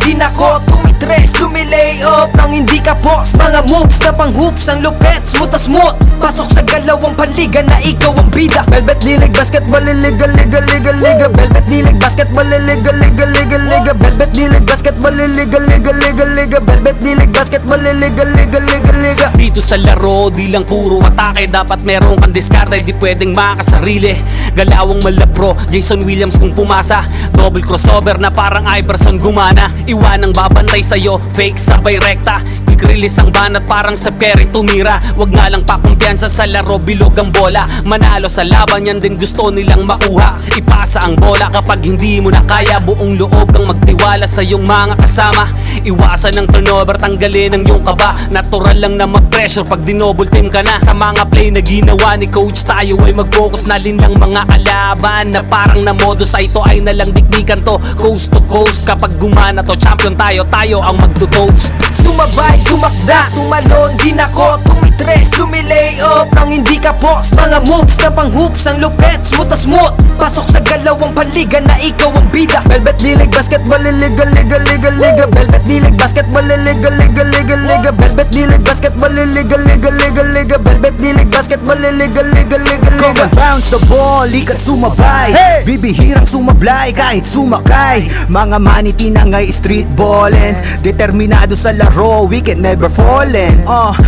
Di nako tumitres, lumilay up nang hindi ka boss. Mga moves na pang hoops, ang lupet, smooth na smooth. Pasok sa galawang panliga na ikaw ang bida. Velvet Dilig Basketball, liga, liga, liga, liga. Velvet Dilig Basketball, liga, liga, liga, liga. Velvet Dilig Basketball, liga, liga, liga, liga. Velvet Dilig Basketball, liga, liga, liga, liga. Dito sa laro, di lang puro atake. Dapat meron kang diskarte, di pwedeng makasarili. Galawang malapro, Jason Williams kung pumasa. Double crossover na parang Iverson gumana. Iwanang babantay sa'yo, fake sabay rekta. Quick-release ang banat parang sa Curry tumira. Wag nga lang pakumpiyansa sa laro, bilog ang bola. Manalo sa laban, yan din gusto nilang makuha. Ipasa ang bola kapag hindi mo na kaya. Buong loob kang magtiwala sa iyong mga kasama. Iwasan ng turnover, tanggalin ang iyong kaba. Natural lang na mag-pressure pag dinouble team ka na. Sa mga play na ginawa ni coach, tayo ay mag-focus na din ng mga kalaban. Na parang na modus, ay ito ay nalang dikdikan to. Coast to coast, kapag gumana to, champion tayo, tayo ang magto-toast. Sumabay, tumakda, tumalon, di nako tumitres, lumilay up nang hindi ka boss. Mga moves na pang hoops, ang lupet, smooth na smooth. Pasok sa galawang panliga na ikaw ang bida. Velvet Dilig Basketball, liga, liga, liga, liga. Velvet Dilig Basketball, liga, liga, liga, liga. Velvet Dilig Basketball, liga, liga, liga, liga. Velvet Dilig Basketball, liga, liga, liga, liga. Come and bounce the ball, ikat sumabay. Bibihirang sumablay kahit sumakay. Mga maniti na ngay street ballin'. Determinado sa laro, we can never fallen.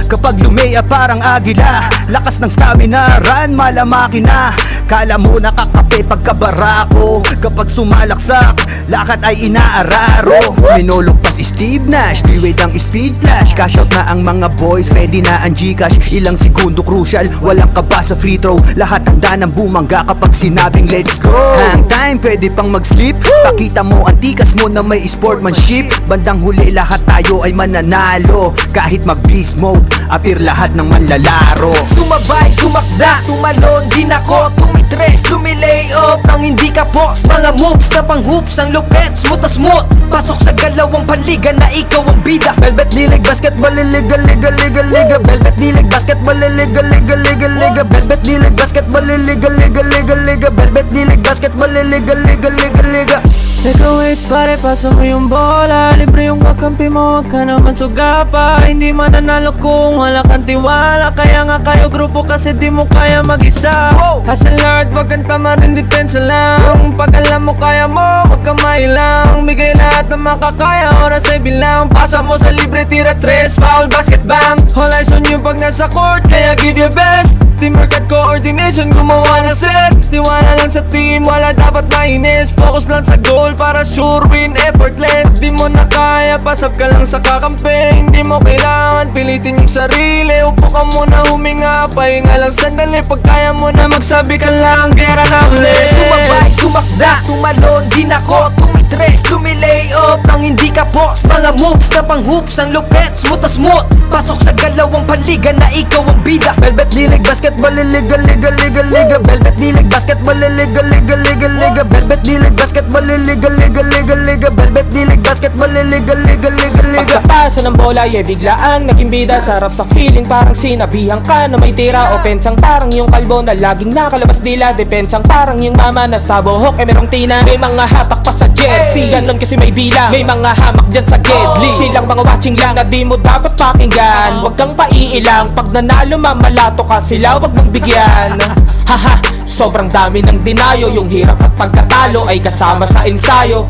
Kapag lumea parang agila, lakas ng stamina, run malamaki na. Kala mo nakakape pagkabarako. Kapag sumalaksak, lakad ay inaararo. Minulog pa si Steve Nash, D-Wade ang speed flash. Cash out na ang mga boys, ready na ang Gcash. Ilang segundo crucial, walang kaba sa free throw. Lahat handa ng bumangga kapag sinabing let's go. Hang time, pwede pang mag-sleep. Pakita mo ang tikas mo na may sportsmanship. Bandang huli lahat tayo ay mananalo. Kahit mag-beast mode, appear lahat ng manlalaro. Sumabay, tumakda, tumalon, di nako tumitres, lumilay up nang hindi ka boss. Mga moves na pang hoops, ang lupet, smooth na smooth. Pasok sa galawang panliga na ikaw ang bida. Velvet Dilig Basketball, liga, liga, liga, liga. Velvet Dilig Basketball, liga, liga, liga, liga. Velvet Dilig Basketball, liga, liga, liga, liga. Velvet Dilig Basketball, liga, liga, liga, liga. Teka wait pare, pasa mo yung bola. Libre yung kakampi mo, wag ka naman sugapa. Hindi mananalo kung wala kang tiwala. Kaya nga kayo grupo kasi di mo kaya mag-isa. Hustle hard, wag kang tama rin, depensa lang. Pag alam mo kaya mo, wag kang mailang. Bigay lahat ng makakaya, oras ay bilang. Pasa mo sa libre, tira tres, foul, basket bang. All eyes on you pag nasa court, kaya give your best. Teamwork at coordination, gumawa na set. Tiwala lang sa team, wala dapat mainis. Focus lang sa goal para sure win, effortless. Di mo na kaya, pasap ka lang sa kakampi. Hindi mo kailangan pilitin yung sarili. Upo ka muna, huminga, pahinga lang sandali. Pag kaya mo na magsabi ka lang, gera na ulit. Sumabay, tumakda, tumalon, di nako tumitres, lumilay up nang hindi ka boss. Mga moves na pang hoops, ang lupet, smooth na smooth. Pasok sa galawang panliga na ikaw ang bida. Velvet Dilig Basketball, liga, liga, liga, liga. Velvet Dilig Basketball, liga, liga, liga, liga. Velvet Dilig Basketball, liga, liga, liga, liga. Velvet Dilig Basketball, liga, liga, liga, liga. Pagkapasa ng bola, biglaang naging bida. Sarap sa feeling, parang sinabihan ka na may tira. Opensang parang yung kalbo na laging nakalabas dila. Depensang parang yung mama na sa buhok ay merong tina. May mga hatak pa sa jersey, ganon kasi may bila. May mga hamak dyan sa gedli. Silang mga watching lang na di mo dapat pakinggan. Huwag kang paiilang, pag nanalo mamalato ka sila, huwag mong bigyan. Haha, sobrang dami ng dinayo. Yung hirap at pagkatalo ay kasama sa ensayo.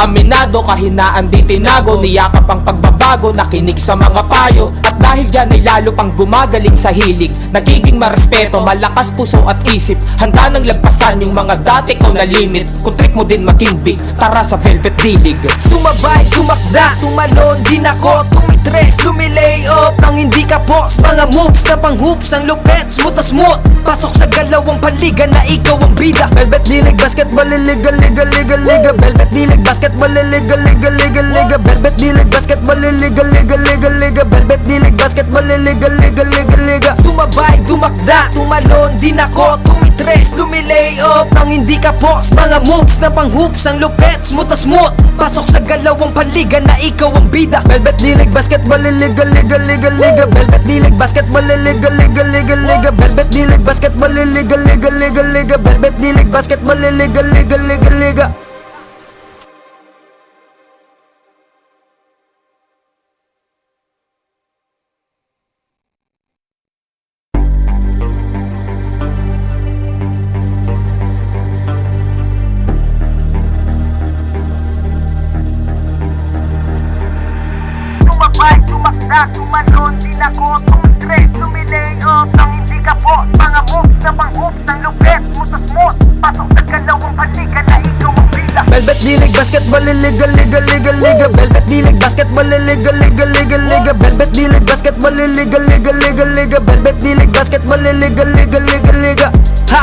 Aminado, kahinaan di tinago. Niyakap ang pagbabago, nakinig sa mga payo. At dahil dyan ay lalo pang gumagaling sa hilig. Nagiging marespeto, malakas puso at isip. Handa nang lagpasan yung mga dati ko na limit. Kung trick mo din maging big, tara sa Velvet Dilig. Sumabay, tumakda, tumalon, di nako tumitres, lumilay up nang hindi ka boss. Mga moves na pang hoops, ang lupet, smooth na smooth. Pasok sa galawang panliga na ikaw ang bida. Velvet Dilig Basketball, liga, liga, liga, liga. Velvet Dilig Basketball, liga, liga, liga, liga. Velvet Dilig Basketball, liga, liga, liga, liga. Velvet Dilig Basketball, liga, liga, liga, liga. Sumabay, tumakda, tumalon, di nako tumitres, lumilay up nang hindi ka boss. Mga moves na pang hoops, ang lupet, smooth na smooth. Pasok sa galawang panliga na ikaw ang bida. Velvet Dilig Basketball, liga, liga, liga, liga. Velvet Dilig Basketball, liga, liga, liga, liga. Velvet Dilig Basketball, liga, liga, liga, liga. Velvet Dilig Basketball, liga, liga, liga, liga. magda, tumalon din ako, tumitres, lumilay up nang hindi ka po. Mga moves na pang-hoops, ang lupet, smooth, pasok sa galawang paligan na ikaw ang bida. Velvet dilig, basketball, illegal, legal, legal, legal. Velvet dilig, basketball, illegal, legal, legal, legal. Velvet dilig, basketball, illegal, legal, legal, legal. Velvet dilig, basketball, illegal, legal, legal, legal. Ha!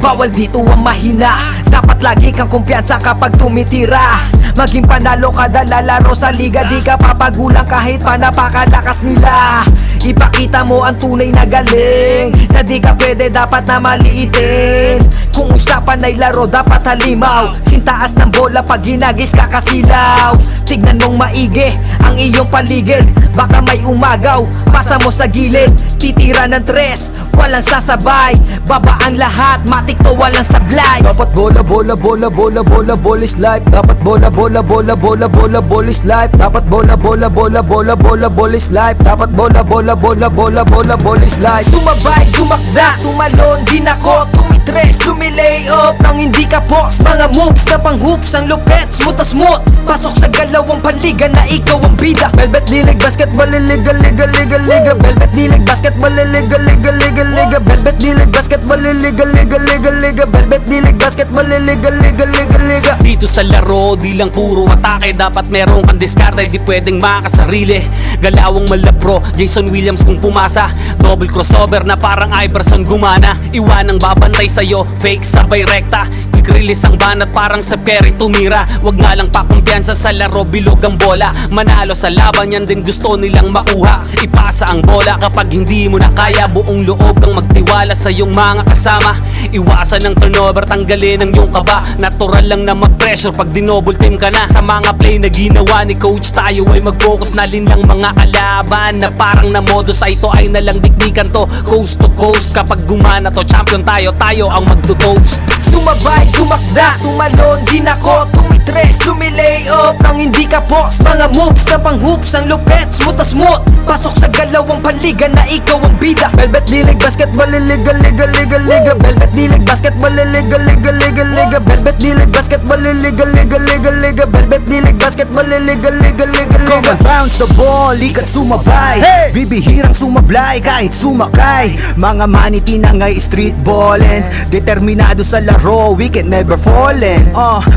Bawal dito ang mahina. Dapat lagi kang kumpiyansa kapag tumitira. Maging panalo kada lalaro sa liga. Di ka papagulang kahit pa napakalakas nila. Ipakita mo ang tunay na galing, na di ka pwede dapat na maliitin. Kung usapan ay laro dapat halimaw. Sintaas ng bola pag ginagis kakasilaw. Tignan mong maigi ang iyong paligid. Baka may umagaw, pasa mo sa gilid. Titira ng tres, walang sasabay. Babaan lahat, matik to walang sablay. Dapat bola, bola, bola, bola, bola, bola is life. Dapat bola, bola, bola, bola, bola, bola is life. Dapat bola, bola, bola, bola, bola, bola is life. Dapat bola, bola, bola, bola, bola, bola is life. Sumabay, tumakda, tumalon din ako, tumitres, lumilay up nang hindi ka post. Mga moves na pang-hoops, ang lupet, smooth na smooth. Pasok sa galawang paligan na ikaw ang bida. Velvet dilig, basketball, illegal, legal, legal, legal. Velvet dilig, basketball, illegal, legal, legal, legal. Velvet dilig, basketball, illegal, legal, legal, legal. Velvet dilig, basketball, illegal, legal, legal, legal. Dito sa laro, di lang puro atake. Dapat meron kang diskarte, di pwedeng makasarili. Galawang malapro, Jason Williams kung pumasa. Double crossover na parang Iverson gumana. Iwanang babantay sa'yo, fake sabay rekta. Quick-release ang banat parang sa Perry tumira. Wag nga lang pakumpiyansa sa laro, bilog ang bola. Manalo sa laban, yan din gusto nilang makuha. Ipasa ang bola kapag hindi mo na kaya. Buong loob kang magtiwala sa iyong mga kasama. Iwasan ng turnover, tanggalin ang iyong kaba. Natural lang na mag-pressure pag dinouble team ka na. Sa mga play na ginawa ni coach, tayo ay mag-focus na din ng mga kalaban. Na parang na modus ay ito ay nalang dikdikan to. Coast to coast, kapag gumana to, champion tayo, tayo ang magto-toast. Sumabay, tumakda, tumalon din ako, tumitres, lumilay up nang hindi ka post. Mga moves na pang-hoops, ang lupet, smooth na smooth. Pasok sa galawang paligan na ikaw ang bida. Velvet dilig, basketball, illegal, legal, legal, legal. Velvet dilig, basketball, illegal, legal, legal, legal. Velvet dilig, basketball, illegal, legal, legal, legal. Velvet dilig, basketball, illegal, legal, legal, Come legal. and bounce the ball, ikat sumabay. Bibihirang sumablay kahit sumakay. Mga maniti na ngay street ballin'. Determinado sa laro, we can never fallen.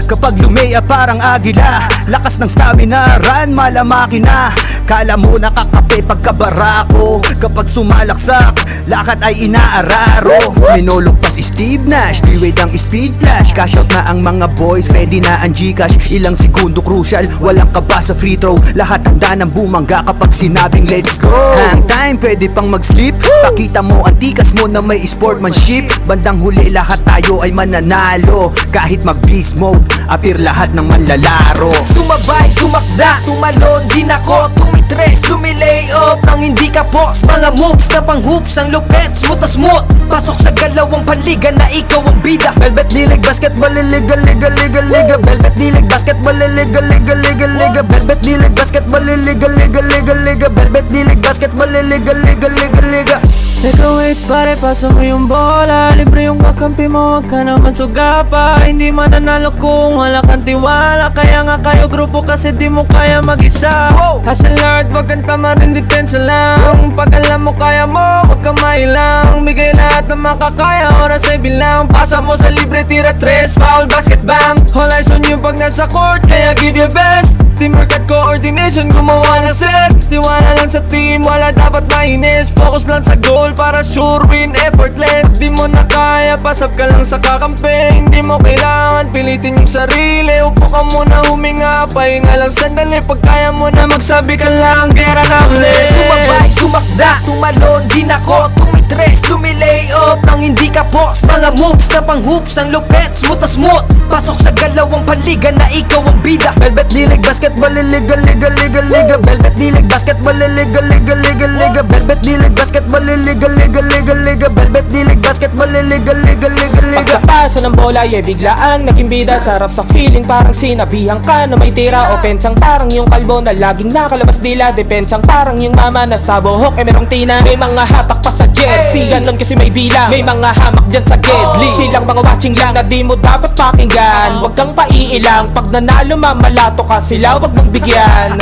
Kapag lumaya parang agila, lakas ng stamina, run malamaki na. Kala mo nakakape pagkabarako. Kapag sumalaksak, lakad ay inaararo. Minulog pa si Steve Nash, D-Wade ang speed flash. Cash out na ang mga boys, ready na ang Gcash. Ilang segundo crucial, walang kaba sa free throw. Lahat handa ng bumangga kapag sinabing let's go. Hang time, pwede pang mag-sleep. Pakita mo ang tikas mo na may sportsmanship. Bandang huli lahat tayo ay mananalo. Kahit mag-beast mode, appear lahat ng manlalaro. Sumabay, tumakda, tumalon din ako, tumitres, lumilay up nang hindi ka post. Mga moves na pang-hoops, ang lupet, smooth na smooth. Pasok sa galawang paligan na ikaw ang bida. Velvet dilig, basketball, illegal, legal, legal, legal. Velvet dilig, basketball, illegal, legal, legal, legal. Velvet dilig, basketball, illegal, legal, legal, legal. Velvet dilig, basketball, illegal, legal, legal, legal. Teka wait pare, pasa mo yung bola. Libre yung kakampi mo, wag ka naman sugapa. Hindi mananalo kung wala kang tiwala. Kaya nga kayo grupo kasi di mo kaya mag-isa. Hustle hard, wag kang tama rin, depensa lang. Pag alam mo kaya mo, wag kang mailang. Bigay lahat ng makakaya, oras ay bilang. Pasa mo sa libre, tira tres, foul, basket bang. All eyes on you pag nasa court, kaya give your best. Teamwork at coordination, gumawa na set. Tiwala lang sa team, wala dapat mainis. Focus lang sa goal para sure win, effortless. Di mo na kaya, pasap ka lang sa kakampi. Hindi mo kailangan pilitin yung sarili. Upo ka muna, huminga, pahinga lang sandali. Pag kaya mo na magsabi ka lang, gera na ulit. Sumabay, tumakda, tumalon din ako, tumitres, lumilay up nang hindi ka post. Mga moves na pang-hoops, ang lupet, smooth na smooth. Pasok sa galawang paligan na ikaw ang bida. Velvet dilig, basketball, illegal, legal, legal, legal. Velvet dilig, basketball, illegal, legal, legal, legal. Velvet dilig, basketball, illegal, legal, legal, legal. Velvet dilig, basketball, illegal, legal, legal, legal. Pagkapasa ng bola ay biglaang naging bida. Sarap sa feeling parang sinabihan ka na may tira. Opensang parang yung kalbo na laging nakalabas dila. Depensang parang yung mama na sa buhok ay merong tina. May mga hatak pa sa jersey, ganon kasi may bilang. May mga hamak dyan sa gedli, silang mga watching lang na di mo dapat pakinggan. Huwag kang paiilang, pag nanalo mamalato ka sila, wag mong bigyan.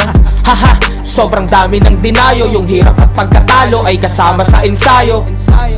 Haha, sobrang dami ng dinayo. Yung hirap at pagkatalo ay kasama sa ensayo.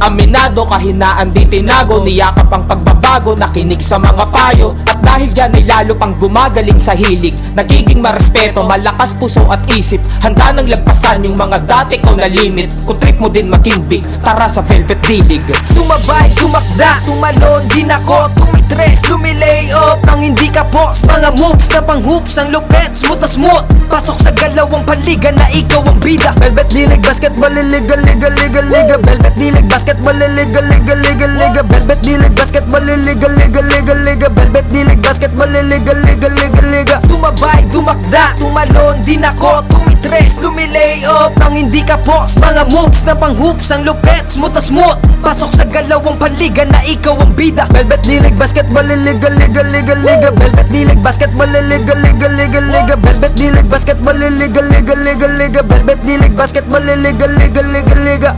Aminado, kahinaan di tinago. Niyakap ang pagbabago, nakinig sa mga payo. At dahil dyan ay lalo pang gumagaling sa hilig. Nagiging marespeto, malakas puso at isip. Handa nang lagpasan yung mga dati ko na limit. Kung trip mo din maging big, tara sa Velvet Dilig. Sumabay, tumakda, tumalon, di nako, tumitres, lumilay up nang hindi ka boss. Mga moves na pang hoops, ang lupet, smooth na smooth. Pasok sa galawang paliga na ikaw ang bida. Velvet Dilig, basketball, liga, liga, liga, liga. Velvet Dilig, basketball, liga, liga, liga, liga. Velvet Dilig, basketball, liga, liga, liga, liga. Velvet Dilig, basketball, liga, liga, liga, liga. Sumabay, tumakda, tumalon, di nako, tumitres, lumilay up nang hindi ka boss. Mga moves na pang hoops, ang lupet, smooth na smooth. Pasok sa galawang paliga na ikaw ang bida. Velvet Dilig, basketball, liga, liga, liga, liga. Velvet Dilig, basketball, liga, liga, liga, liga. Velvet Dilig, basketball, liga, liga, liga, liga. Velvet Dilig, basketball, liga, liga, liga, liga.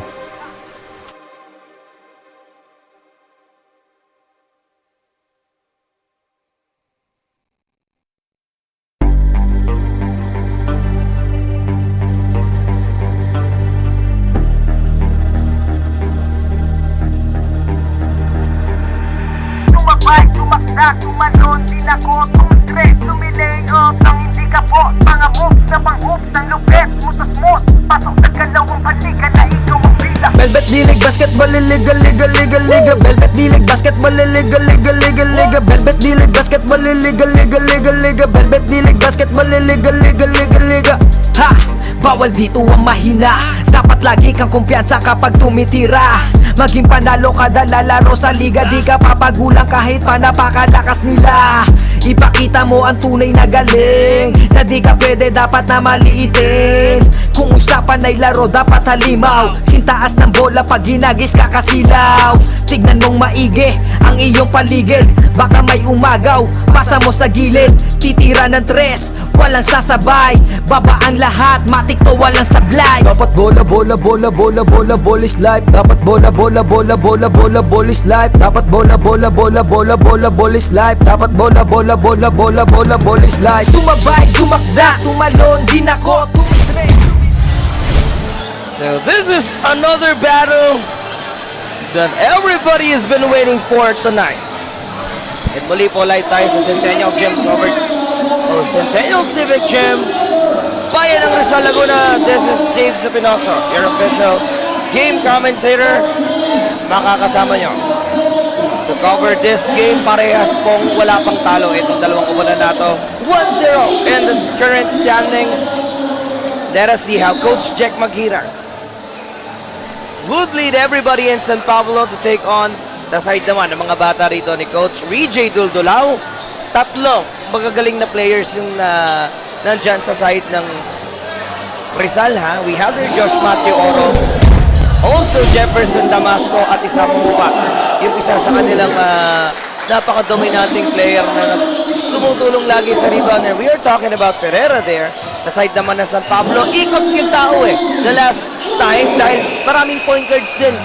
Sumabay, tumakda, tumalon, di nako, tumitres, lumilay up nang hindi ka boss. Mga moves na pang hoops, ang lupet, smooth na smooth. Pasok sa galawang paliga na ikaw ang bida. Velvet Dilig, basketball, liga, liga, liga, liga. Velvet Dilig, basketball, liga, liga, liga, liga. Velvet Dilig, basketball, liga, liga, liga, liga. Velvet Dilig, basketball, liga, liga, liga, liga. Ha! Bawal dito ang mahina. Dapat lagi kang kumpiyansa kapag tumitira. Maging panalo kada lalaro sa liga. Di ka papagulang kahit pa napakalakas nila. Ipakita mo ang tunay na galing, na di ka pwede dapat na maliitin. Kung usapan ay laro dapat halimaw. Sintaas ng bola pag ginagis kakasilaw. Tignan mong maigi ang iyong paligid. Baka may umagaw, pasa mo sa gilid. Titira ng tres, walang sasabay. Baba ang lahat, matik to walang sablay. Dapat bola, bola, bola, bola, bola, ball is life. Dapat bola, bola, bola, bola, bola, ball is life. Dapat bola, bola, bola, bola, bola, ball is life. Dapat bola, bola, bola, bola, bola, ball is life. Sumabay, tumakda, tumalon, di nako, tumitres. So this is another battle that everybody has been waiting for tonight. At muli po live tayo sa Centennial Gym covered o Centennial Civic Gym, Bayan ng Rizal, Laguna. This is Dave Supinoso, your official game commentator. Makakasama nyo to cover this game. Parehas pong wala pang talo itong dalawang kupunan nato. 1-0 in the current standing. Let us see how Coach Jack Maghira would lead everybody in San Pablo to take on sa side naman ng mga bata rito ni Coach RJ Duldulao. Tatlo magagaling na players yung nandyan sa side ng Rizal, ha. We have there Josh Matthew Oro, also Jefferson Damasco, at isa mo pa yung isa sa kanilang napaka-dominating player na tumutulong lagi sa rebound. And we are talking about Ferreira there. Sa side naman ng San Pablo, ikot yung tao the last time dahil maraming point guards din.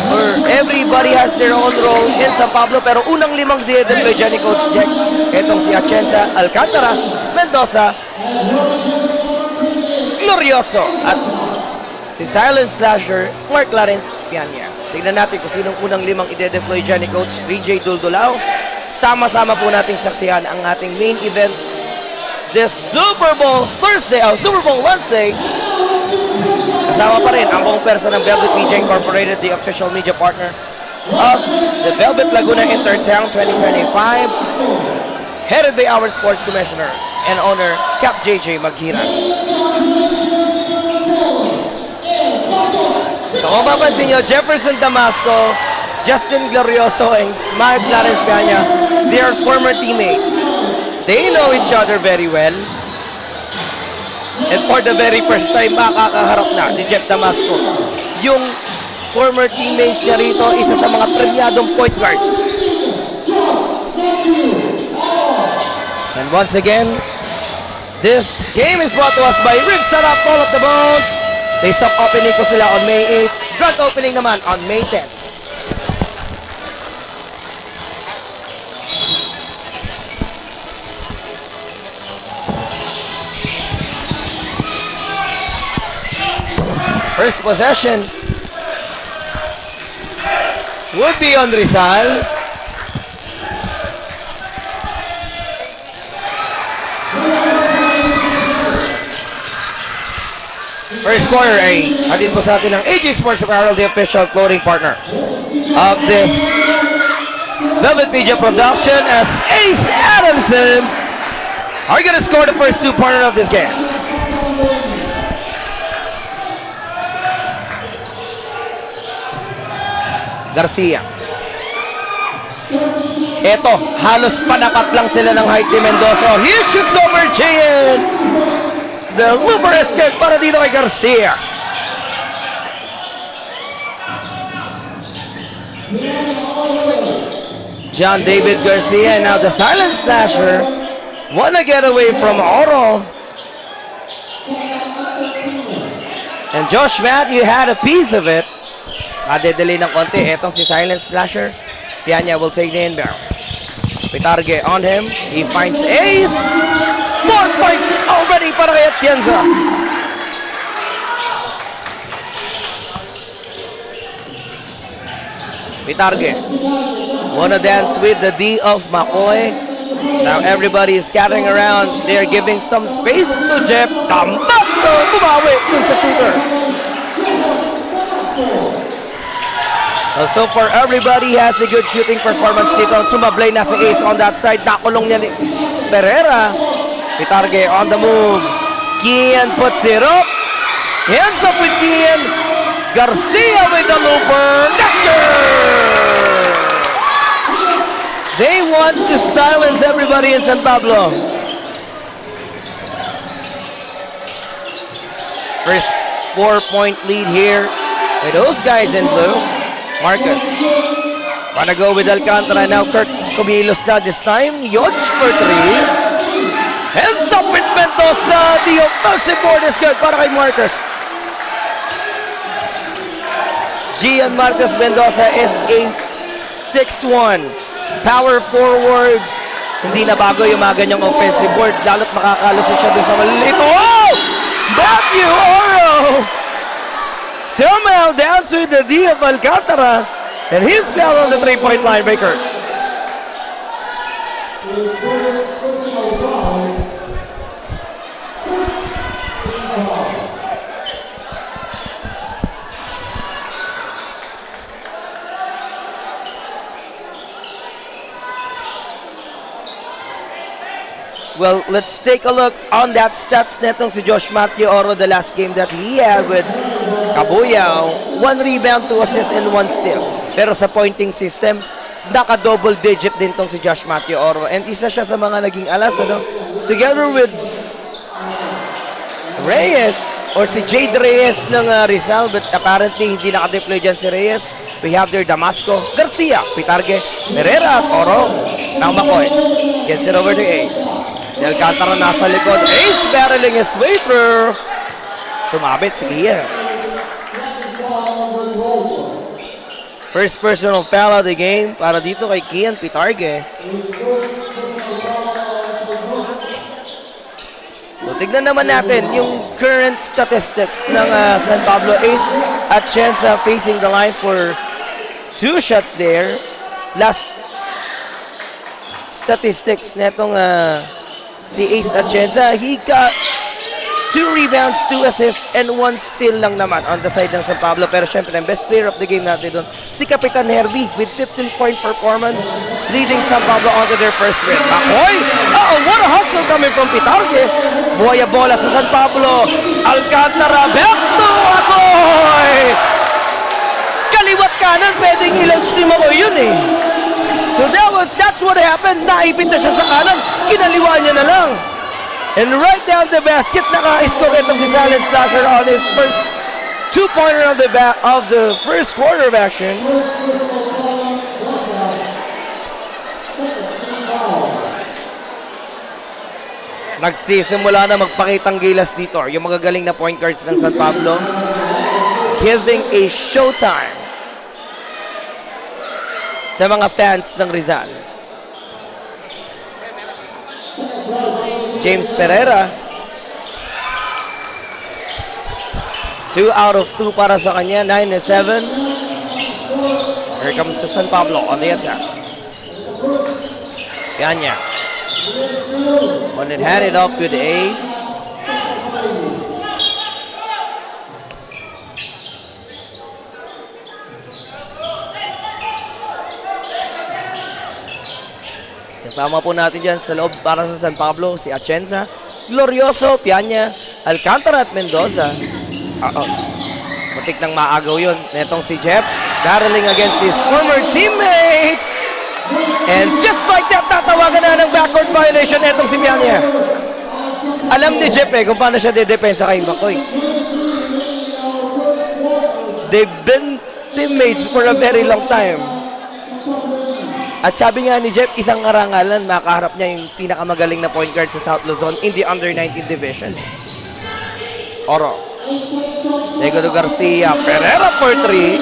Or everybody has their own role in San Pablo, pero unang limang dinedeploy dyan ni Coach Jack. Itong si Atienza Alcantara, Mendoza, Glorioso, at si Silent Slasher, Mark Clarence Pianya. Tignan natin kung sinong unang limang ide-deploy dyan ni Coach RJ Duldulao. Sama-sama po nating saksihan ang ating main event this Super Bowl Thursday, Super Bowl Wednesday. Kasama pa rin ang buong persa ng Velvet Media Incorporated, the official media partner of the Velvet Laguna Intertown 2025, headed by our sports commissioner and owner, Cap JJ Maghira. So kung mapansin nyo, Jefferson Damasco, Justin Glorioso, and Mark Clarence Pianya, they are former teammates. They know each other very well. And for the very first time, makakaharap na ni Jeff Damasco yung former teammates niya rito, isa sa mga premiadong point guards. And once again, this game is brought to us by Rib Sarap, All of the Bones. They stop opening ko sila on May 8. Grand opening naman on May 10. First possession would be on Rizal. First quarter ay hatid po sa atin ng AJ Sports Apparel, the official clothing partner of this Velvet Media production, as Ace Adamson are gonna score the first 2 pointer of this game. Garcia. Eto, halos panapat lang sila ng height ni Mendoza. He shoots over Gian. The Looper escape para dito kay Garcia. John David Garcia, now the silent slasher. Wanna get away from Oro. And Josh Matthew had a piece of it. Madedelay ng konti. Etong si silent slasher. Pianya will take the inbound. Pitarge on him. He finds Ace. 4 points already para kay Atienza. Pitarge. Wanna dance with the D of McCoy. Now everybody is scattering around. They're giving some space to Jeff Damasco. Bumawi dun sa shooter. So far, everybody has a good shooting performance dito. Sumablay na si Ace on that side. Nakulong niya ni Pereira. Pitarge on the move. Kian puts it up. Hands up with Kian. Garcia with the looper. Nectar! They want to silence everybody in San Pablo. First 4-point lead here with those guys in blue. Marcus. Wanna go with Alcantara. Now Kurt kumilos na this time. Yodge for 3. Hands up with Mendoza. The offensive board is good para kay Marcus. Gian Marcus Mendoza is a 6'1". Power forward. Hindi na bago yung mga ganyang offensive board. Lalo't makakalusot siya doon sa malilito. Oh! Matthew Oro! Somehow downs with the D of Alcantara. And he's foul on the 3-point line, Baker. Well, let's take a look on that stats netong si Josh Matthew Oro, the last game that he had with Cabuyao. 1 rebound, 2 assists, and 1 steal. Pero sa pointing system, naka-double digit din tong si Josh Matthew Oro. And isa siya sa mga naging alas, ano? Together with Reyes, or si Jade Reyes ng Rizal, but apparently hindi naka-deploy dyan si Reyes. We have there Damasco, Garcia, Pitarge, Pereira, at Oro. Now McCoy gets it over to Ace. Si Alcantara nasa likod. Ace barreling his way through. Sumabit si Kian. First personal foul of the game para dito kay Kian Pitarge. So tignan naman natin yung current statistics ng San Pablo. Ace Atienza facing the line for 2 shots there. Last statistics netong si Ace Atienza, he got 2 rebounds, 2 assists, and 1 steal lang naman on the side ng San Pablo. Pero syempre, ang best player of the game natin doon, si Kapitan Herbie with 15-point performance, leading San Pablo onto their first win. Makoy! What a hustle coming from Pitarge. Buhay bola sa San Pablo. Alcantara, back to Makoy! Kaliwat kanan, pwedeng i-launch ni Makoy yun eh. So that's what happened. Naipit na siya sa kanan. Kinaliwa niya na lang. And right down the basket, naka-score itong si Silent Slasher on his first 2-pointer of the first quarter of action. Nagsisimula na magpakitang gilas dito. Yung magagaling na point guards ng San Pablo. Giving a showtime sa mga fans ng Rizal. James Pereira. 2 out of 2 para sa kanya, 9-7. Here comes to San Pablo on the attack. Pianya. When it had it up with the ace. Kasama po natin dyan sa loob para sa San Pablo, si Atienza, Glorioso, Pianya, Alcantara at Mendoza. Matik nang maagaw yun. Netong si Jeff, battling against his former teammate. And just like that, tatawagan na ng backcourt violation netong si Pianya. Alam ni Jeff kung paano siya dedepensa kay Makoy. They've been teammates for a very long time. At sabi nga ni Jeff, isang karangalan, makaharap niya yung pinakamagaling na point guard sa South Luzon in the under-19 division. Oro. Negado Garcia, Pereira for 3.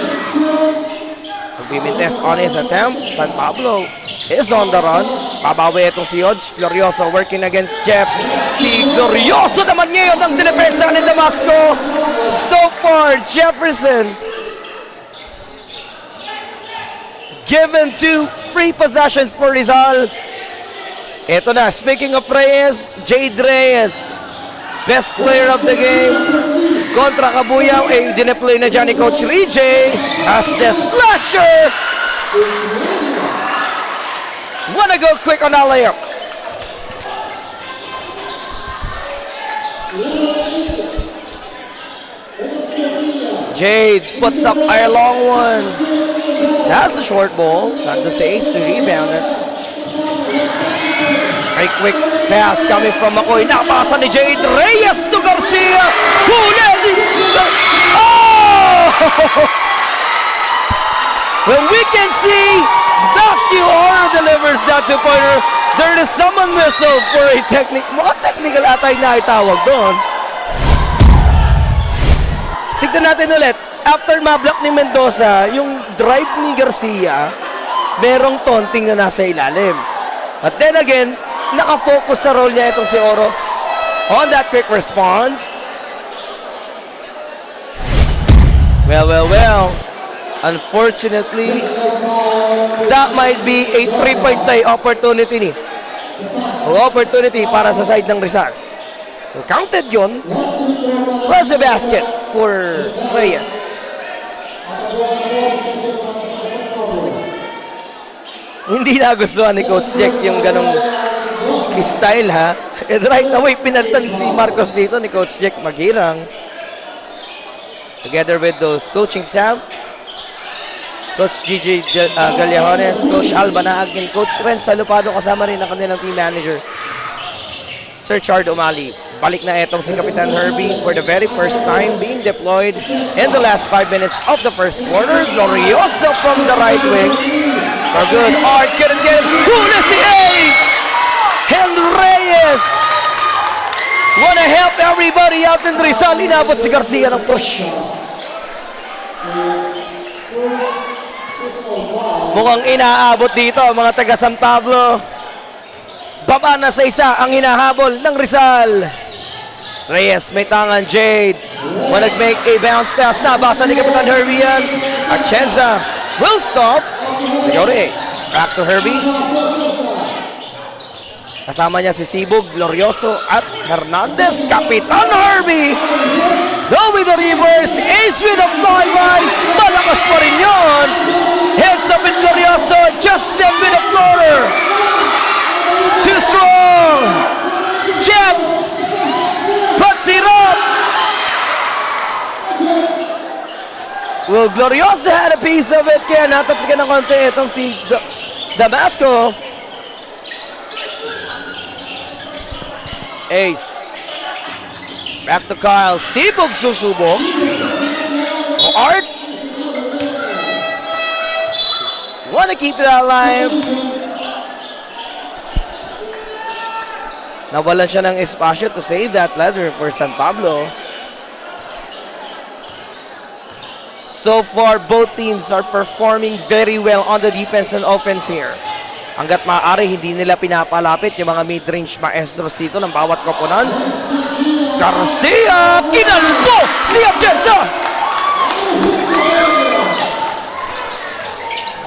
Pagbimintes on his attempt. San Pablo is on the run. Babawi itong si Hodge. Glorioso working against Jeff. Si Glorioso naman ngayon ang dinepensa ni Damasco. So far, Jefferson given 2 free possessions for Rizal. Ito na, speaking of Reyes, Jade Reyes, best player of the game. Kontra Kabuyaw, dineplay na dyan ni Coach Rijay as the slasher. Wanna go quick on that layup. Jade puts up a long one. That's a short ball. Nandun si Ace to rebound it. A quick pass coming from Makoy. Napasa ni Jade Reyes to Garcia. Huli! Oh! When we can see Dash New Horror delivers that two-pointer, there is someone whistle for a technical atay na itawag doon. Tignan natin ulit. After mablock ni Mendoza, yung drive ni Garcia, merong taunting na nasa ilalim. But then again, nakafocus sa role niya itong si Oro on that quick response. Well. Unfortunately, that might be a 3-point play opportunity para sa side ng Rizal. So counted yun. Plus a basket for Reyes. Hindi nagustuhan ni Coach Jack yung ganong style, ha? And right away, pinalitan si Marcos dito ni Coach Jack Maghirang. Together with those coaching staff, Coach GJ Gallajones, Coach Alba Naagin, Coach Ren Salupado, kasama rin ang kanilang team manager, Sir Chard Umali. Balik na itong si Kapitan Herbie for the very first time being deployed in the last 5 minutes of the first quarter. Glorioso from the right wing. For good. Art couldn't get it. Huli si Ace! And Reyes! Wanna help everybody out in Rizal. Inabot si Garcia ng push. Mukhang inaabot dito mga taga San Pablo. Baba na sa isa ang hinahabol ng Rizal. Reyes may tangan, Jade. Wanna make a bounce pass. Nabasa ni Kapitan Herbie yan. Atienza will stop. Mayores. Back to Herbie. Kasama niya si Sibog, Glorioso at Hernandez. Kapitan Herbie. Go with the reverse. Ace with a flyby. Malakas pa rin yun. Heads up with Glorioso. Justin with a floater. Too strong. Jeff puts it up. Well, Glorioso had a piece of it. Kaya natapigyan ng konti itong si Damasco. Ace. Back to Kyle. Sibog susubok. Art. Wanna keep it alive. Nawalan siya ng espasyo to save that ladder for San Pablo. So far, both teams are performing very well on the defense and offense here. Hanggat maaari, hindi nila pinapalapit yung mga mid-range maestros dito ng bawat koponan. Garcia! Kinalbo! Si Atienza!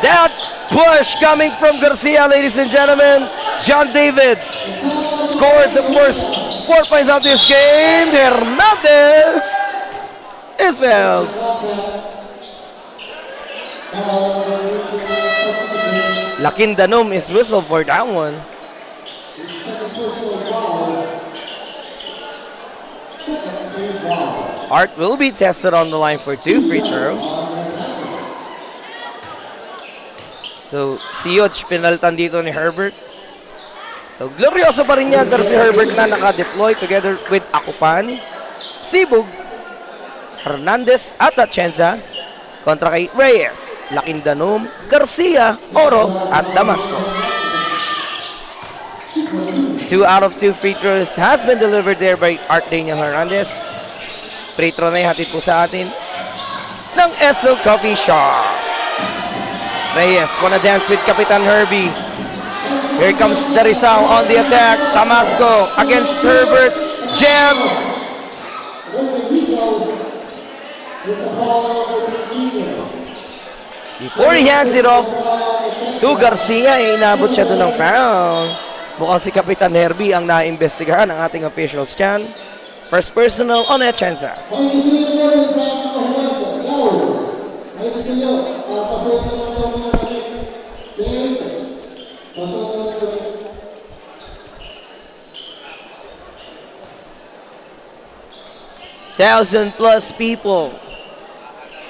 That push coming from Garcia, ladies and gentlemen. John David scores the first 4 points of this game. Hernandez is fouled. Lakindanom is whistled for that one. Art will be tested on the line for 2 free throws. So, si Yoch pinalitan dito ni Herbert. So, glorioso pa rin yata si Herbert na naka-deploy together with Akupan, Sibug, Hernandez at Atienza kontra kay Reyes, Lakindanom, Garcia, Oro at Damasco. 2 out of 2 free throws has been delivered there by Art Daniel Hernandez. Free throw na ihatid po sa atin ng SL Coffee Shop. Reyes wanna dance with Kapitan Herbie. Here comes the Rizal on the attack. Damasco against Herbert. Jam. Before he hands it off to Garcia, inabot siya doon ng foul. Mukhang si Kapitan Herbie ang naimbestigahan ng ating officials dyan. First personal on Atienza. Thousand plus people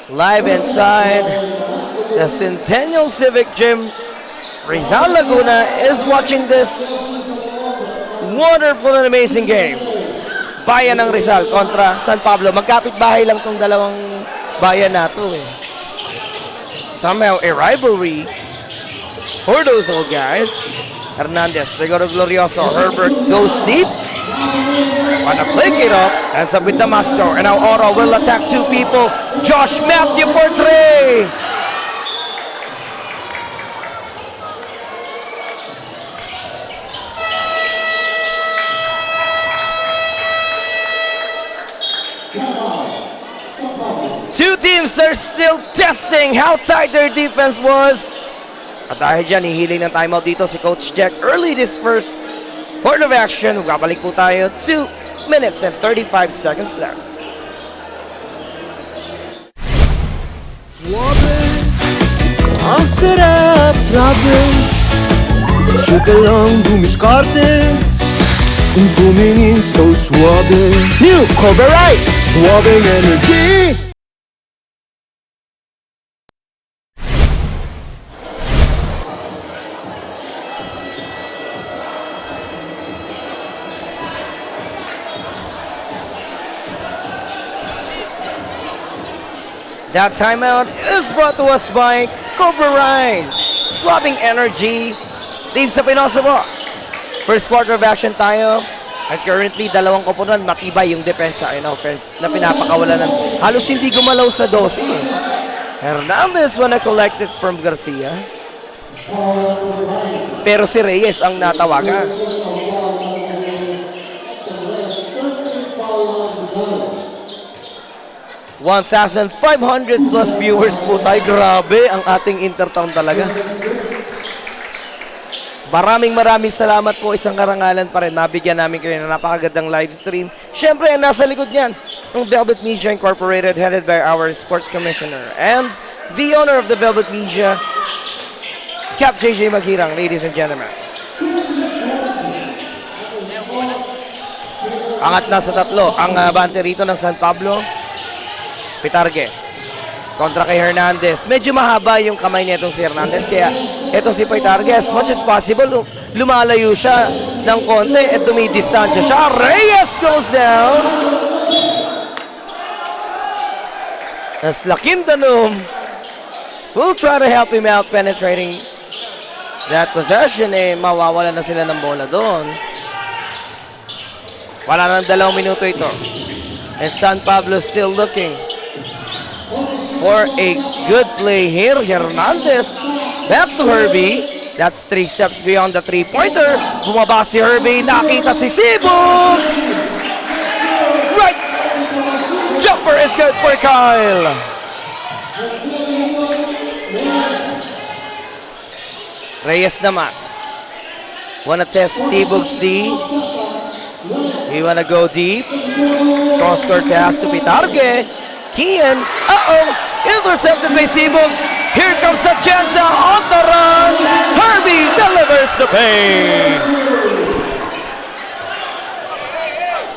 live inside the Centennial Civic Gym. Rizal Laguna is watching this wonderful and amazing game. Bayan ng Rizal kontra San Pablo. Magkapit bahay lang tong dalawang bayan na to eh. Somehow a rivalry for those old guys. Hernandez, they go to Glorioso. Herbert goes deep. Wanna flick it up. Ends up with Damasco. And now Oro will attack 2 people. Josh Matthew for 3. Two teams are still testing how tight their defense was. At dahil dyan, hihiling ng timeout dito si Coach Jack early this first quarter of action. Babalik po tayo 2 minutes and 35 seconds left. Ang sarap, grabe. Suka lang dumiskarte. Kung tumingin so suabe. New Cobra Rice, suabing energy. That timeout is brought to us by Cobra Rise. Swapping energy. Team sa Pinoso po. First quarter of action tayo. At currently, dalawang koponan, matibay yung depensa and offense na pinapakawalan ng halos hindi gumalaw sa 12. Hernandez wanna collect it from Garcia. Pero si Reyes ang natawagan. $1,500 plus viewers po tayo. Grabe ang ating Intertown talaga. Maraming salamat po. Isang karangalan pa rin. Nabigyan namin kayo ng napakagandang live stream. Siyempre, nasa likod niyan, ng Velvet Media Incorporated, headed by our sports commissioner and the owner of the Velvet Media, Cap JJ Maghirang, ladies and gentlemen. Angat na sa 3 ang bante rito ng San Pablo. Pitarge kontra kay Hernandez. Medyo mahaba yung kamay nitong si Hernandez, kaya itong si Pitarge, as much as possible, lumalayo siya ng konti at dumidistansya siya. Reyes goes down. As Lakindanom will try to help him out penetrating that possession, mawawala na sila ng bola doon. Wala nang 2 minuto ito. And San Pablo still looking for a good play here. Hernandez back to Herbie. That's 3 steps beyond the 3-pointer. Bumaba si Herbie. Nakita si Sibog. Right. Jumper is good for Kyle. Reyes naman. Wanna test Sibog's D. He wanna go deep. Cross-court pass to Pitarque. Kian. Intercepted by Sibog. Here comes Atienza on the run. Herbie delivers the paint.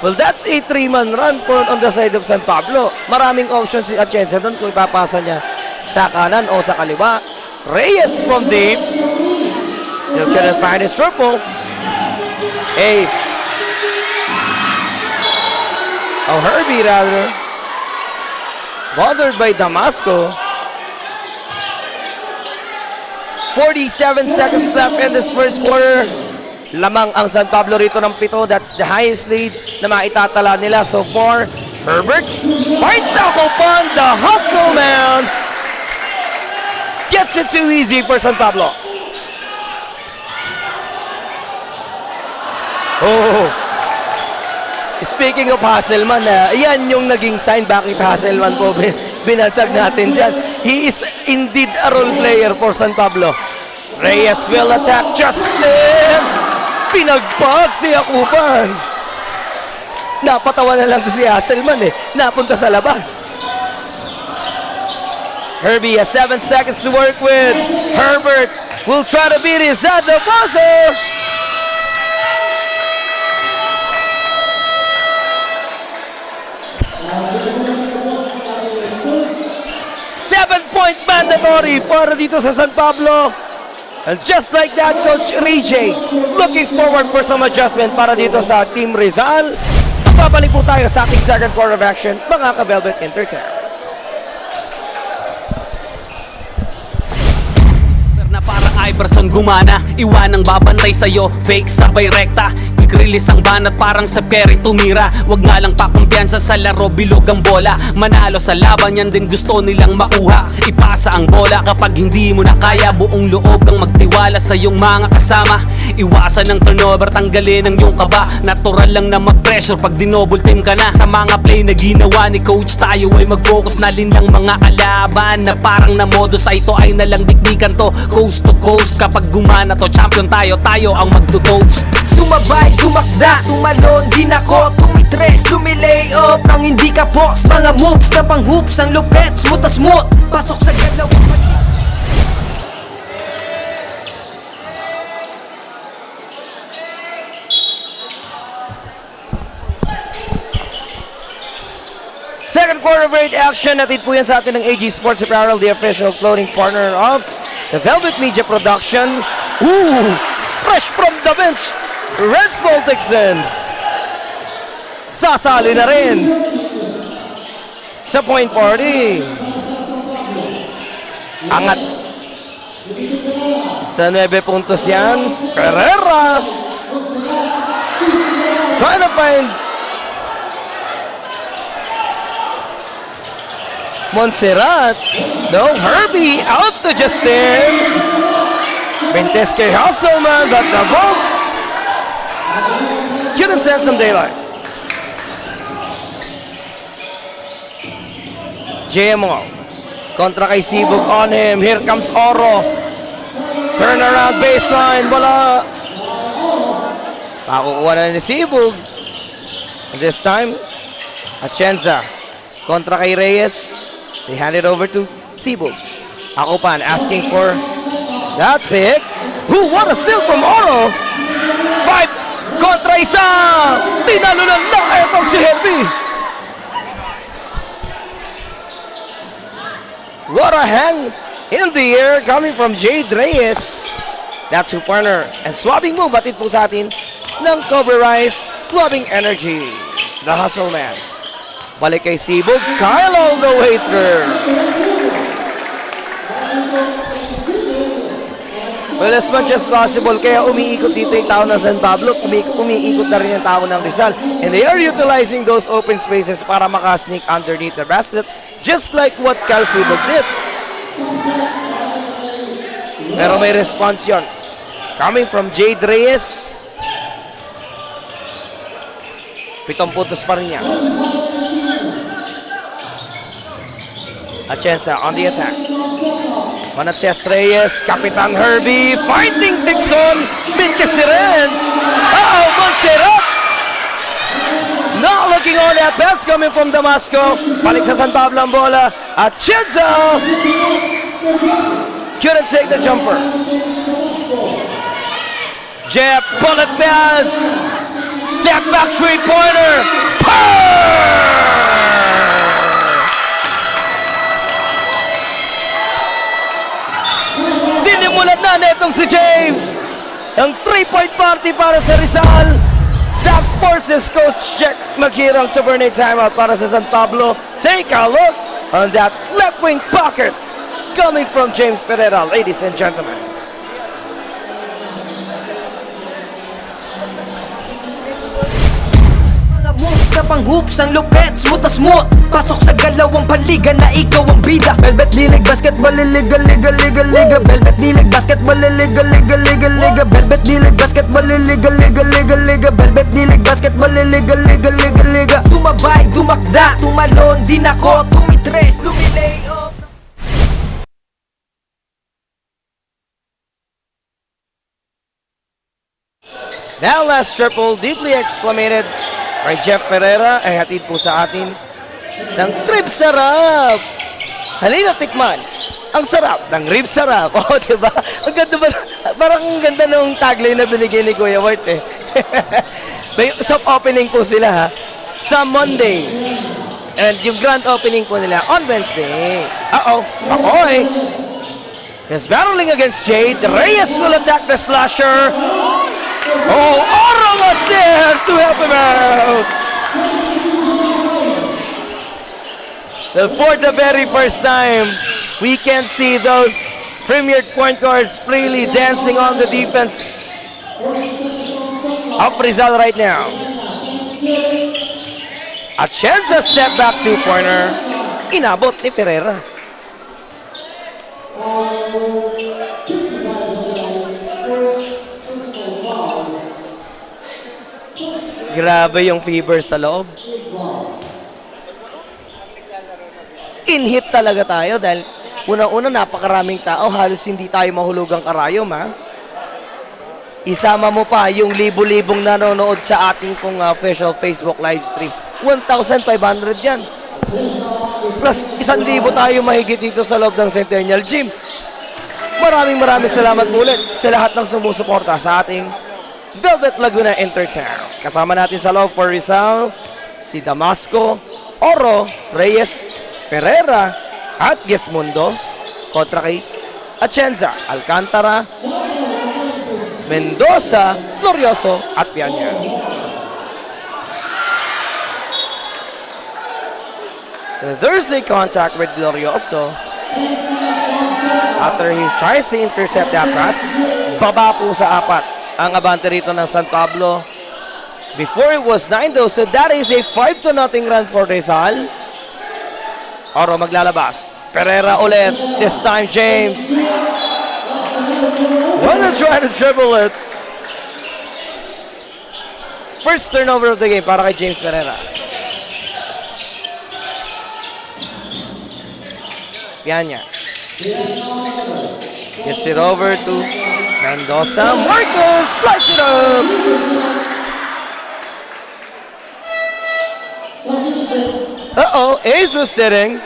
Well, that's a 3-man run on the side of San Pablo. Maraming options si Atienza doon kung ipapasa niya sa kanan o sa kaliwa. Reyes from deep. Still couldn't find his triple. Ace. Herbie rather. Bothered by Damasco. 47 seconds left in this first quarter. Lamang ang San Pablo rito ng 7. That's the highest lead na maitatala nila so far. Herbert finds out open. The hustle man gets it too easy for San Pablo. Speaking of Hasselman, yan yung naging sign bakit Hasselman po binansag natin dyan. He is indeed a role player for San Pablo. Reyes will attack Justin. Pinagpag si Akuban. Napatawa na lang to si Hasselman Napunta sa labas. Herbie has 7 seconds to work with. Herbert will try to beat his at the buzzer. Point mandatory para dito sa San Pablo. And just like that, Coach Rijay looking forward for some adjustment para dito sa Team Rizal. Babalik po tayo sa ating second quarter of action, mga ka-Velvet Entertainment. Na parang Iverson gumana, iwanang babantay sa'yo, fake sabay rekta. Release ang banat parang sa Perry tumira. Wag nga lang pakumpiyansa sa laro, bilog ang bola. Manalo sa laban, yan din gusto nilang makuha. Ipasa ang bola kapag hindi mo na kaya. Buong loob kang magtiwala sa iyong mga kasama. Iwasan ng turnover, tanggalin ang iyong kaba. Natural lang na mag-pressure pag dinouble team ka na. Sa mga play na ginawa ni coach, tayo ay mag-focus na linlang mga alaban. Na parang na modus, ito ay nalang dikdikan to. Coast to coast, kapag gumana to, champion tayo, tayo ang magto-toast. Sumabay, tumakda, tumalon, di nako, tumitres, lumilay up nang hindi ka post. Mga moves na pang hoops, ang lupet, smooth na smooth. Pasok sa galawang Second quarter rate action. Natin po yan sa atin ng AG Sports Apparel, the official clothing partner of the Velvet Media Production. Fresh from the bench, Reds Balticson. Sasali na rin sa point party. Angat sa 9 puntos yan. Carrera trying to find Montserrat. No, Herbie out to Justin. Bentesque Hasselman, but the ball couldn't send some daylight. JMO kontra kay Sibog on him. Here comes Oro. Turn around baseline. Wala. Pakukuha na ni Sibog. And this time, Atienza kontra kay Reyes. They hand it over to Sibog. Akupan asking for that pick. What a steal from Oro. 5 kontra isa. Tinalo ng effort si Herbie. What a hang in the air coming from Jade Reyes. That two-pointer and swabbing move. Batid po sa atin ng Cobra Rise swabbing energy. The hustle man. Balik kay Sibog. Kyle all the way through. Well, as much as possible, kaya umiikot dito yung tao ng San Pablo, umiikot na rin yung tao ng Rizal. And they are utilizing those open spaces para makasneak underneath the basket, just like what Kyle Sibog did. Pero may response yun Coming from Jade Reyes. 7 puntos pa rin niya. Atienza on the attack. Manaches Reyes, Kapitan Herbie, finding Dixon, Minkasirenz. Montserrat! Not looking on that pass coming from Damasco. Balik sa San Pablo ang bola. Atienza! Couldn't take the jumper. Jeff, bullet pass. Step back three-pointer. Sinimulan na netong si James. Ang 3-point party para sa Rizal. That forces Coach Jack Maghirang to burn a timeout para sa San Pablo. Take a look on that left wing pocket coming from James Pereira, ladies and gentlemen. Mga moves na pang hoops, ang lupet, smooth na smooth. Pasok sa galawang paligan na ikaw ang bida. Velvet Dilig Basketball, liga, liga, liga, liga. Velvet Dilig Basketball, liga, liga, liga, liga. Velvet Dilig Basketball, liga, liga, liga, liga. Velvet Dilig Basketball, liga, liga, liga, liga. Sumabay, dumakda, tumalon, din ako, tumitres, lumilay up. Now last triple, deeply exclamated by Jeff Pereira ay hatid po sa atin ng rib sarap. Halina tikman. Ang sarap ng rib sarap. Oh, diba? Ang ganda ba? Parang ang ganda ng tagline na binigay ni Kuya Wart eh. May soft opening po sila ha. Sa Monday. And yung grand opening po nila on Wednesday. Makoy. Is battling against Jade. Reyes will attack the slasher. Oh, Oro was there to help him out. Well, for the very first time, we can see those premier point guards freely dancing on the defense of Rizal right now. Atienza step back two-pointer. Inabot ni Ferreira. Grabe yung fever sa loob. In-hit talaga tayo dahil unang-una napakaraming tao, halos hindi tayo mahulugang karayom ha. Isama mo pa yung libo-libong nanonood sa ating pong official Facebook live stream. 1,500 yan. Plus 1,000 tayo mahigit dito sa loob ng Centennial Gym. Maraming salamat ulit sa lahat ng sumusuporta sa ating Velvet Laguna Intertown. Kasama natin sa loob for Rizal, si Damasco, Oro, Reyes, Pereira, at Gesmundo, kontra kay Atienza, Alcantara, Mendoza, Glorioso, at Pianya. So there's a contact with Glorioso. After he tries to intercept that pass, baba po sa 4 ang abante rito ng San Pablo. Before it was 9 though, so that is a 5-0 run for Rizal. Oro maglalabas. Pereira ulit. This time James. Wanna try to dribble it. First turnover of the game para kay James Pereira. Pianya. Gets it over to Mendoza. Marcos slides it up. Ace was sitting.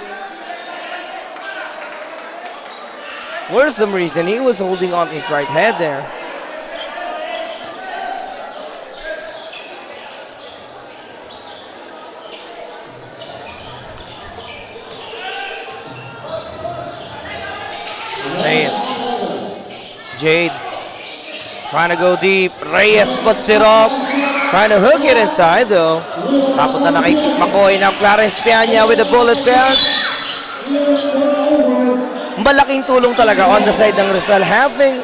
For some reason, he was holding on his right head there. Reyes. Jade. Trying to go deep. Reyes puts it off. Trying to hook it inside though. Papunta na kay Makoy ng Clarence Pianya with a bullet pass. Malaking tulong talaga on the side ng Rizal. Having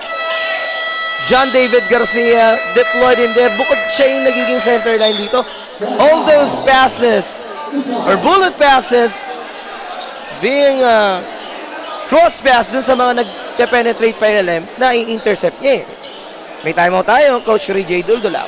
John David Garcia deployed in there. Bukod siya yung nagiging center line dito. All those passes or bullet passes being cross pass dun sa mga nag-penetrate pa ilalim na i-intercept niya eh. May timeout tayo, Coach RJ Duldulao.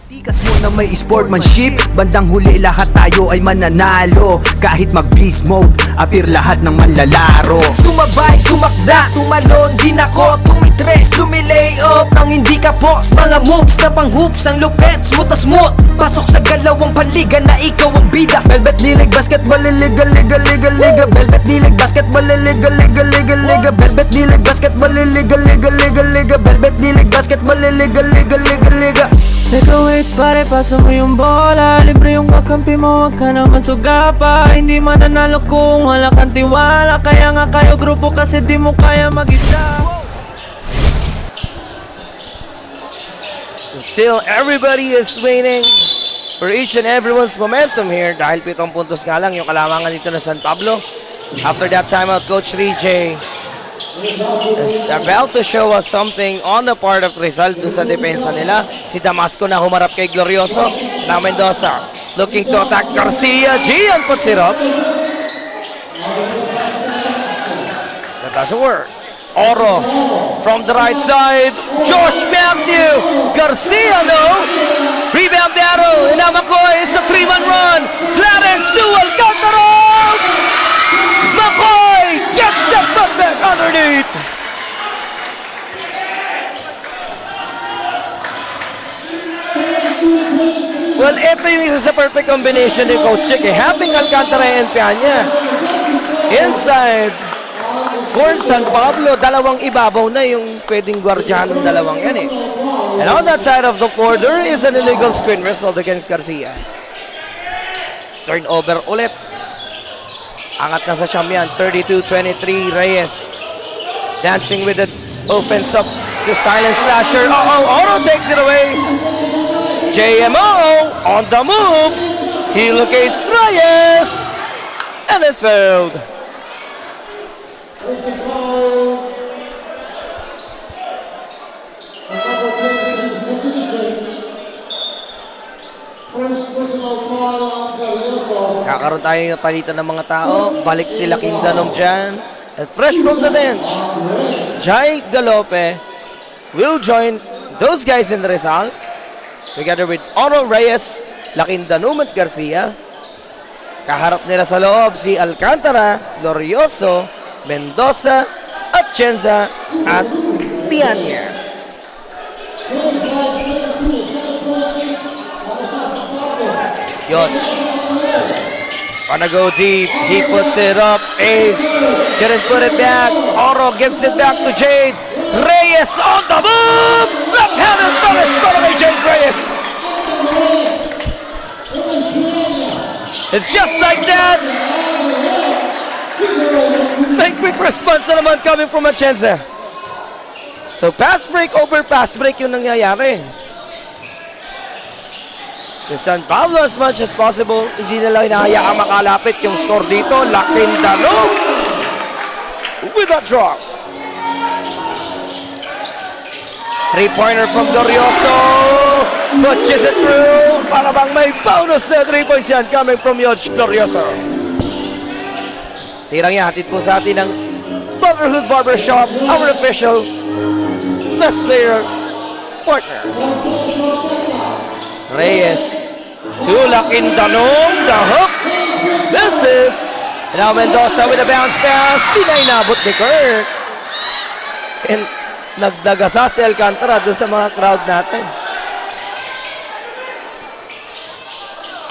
Tikas mo na may sportsmanship, bandang huli lahat tayo ay mananalo. Kahit mag-beast mode, appear lahat ng manlalaro. Sumabay, tumakda, tumalon, din ako tumitres, lumilay up nang hindi ka post. Mga moves na pang hoops, ang lupet, smooth na smooth. Pasok sa galawang paliga na ikaw ang bida. Velvet dilig, basketball, liga, liga, liga, liga. Velvet dilig, basketball, liga, liga, liga, liga. Velvet dilig, basketball, liga, liga, liga, liga. Velvet dilig, basketball, liga, liga, liga, liga. Teka wait pare, pasa mo yung bola. Libre yung kakampi mo, wag ka naman sugapa. Hindi mananalo kung wala kang tiwala. Kaya nga kayo grupo kasi di mo kaya mag-isa. Still, everybody is waiting for each and everyone's momentum here dahil 7 puntos nga lang yung kalamangan dito ng San Pablo. After that timeout, Coach RJ is about to show us something on the part of Rizal dun sa depensa nila. Si Damasco na humarap kay Glorioso. Now Mendoza looking to attack Garcia. Gian puts it up. That doesn't work. Oro from the right side. Josh Matthew. Garcia, no. Rebound battle. And now McCoy. It's a 3-man run. Clarence to Alcantara. McCoy gets the putback underneath. Well, ito yung isa sa perfect combination ni Coach Chick. Having Alcantara and Pianya inside for San Pablo, dalawang ibabaw na yung pwedeng gwardiyan ng dalawang yan eh. And on that side of the floor, there is an illegal screen result against Garcia. Turnover ulit. Angat na sa champion, 32-23, Reyes. Dancing with the offense up to silent slasher. Oro takes it away. JMO on the move. He locates Reyes. And it's fouled. Kakaroon tayo ng palitan ng mga tao. Balik sila Quindanom dyan. At fresh from the bench, Jai Galope will join those guys in the result. Together with Oro Reyes, Laquindanom at Garcia. Kaharap nila sa loob si Alcantara, Glorioso, Mendoza, Atienza at Pianya. Yoch. Wanna go deep. He puts it up. Ace. Couldn't put it back. Oro gives it back to Jade. Reyes on the move. Left-handed finish by Jade Reyes. It's just like that. A quick response na naman coming from Atienza. So pass break over pass break yung nangyayari. Si San Pablo, as much as possible, hindi nila hinahayaan makalapit yung score dito. Laquindanom with a drop. 3-pointer from Glorioso. Pushes it through. Para bang may bonus na 3 points yan coming from Yoch Glorioso. Tirang yan, hatid po sa atin ng Brotherhood Barbershop, our official best player partner. Reyes to Laquindanom, the hook. This is now Mendoza with a bounce pass. Di na inabot ni Kirk. And nagdagasa si Alcantara dun sa mga crowd natin.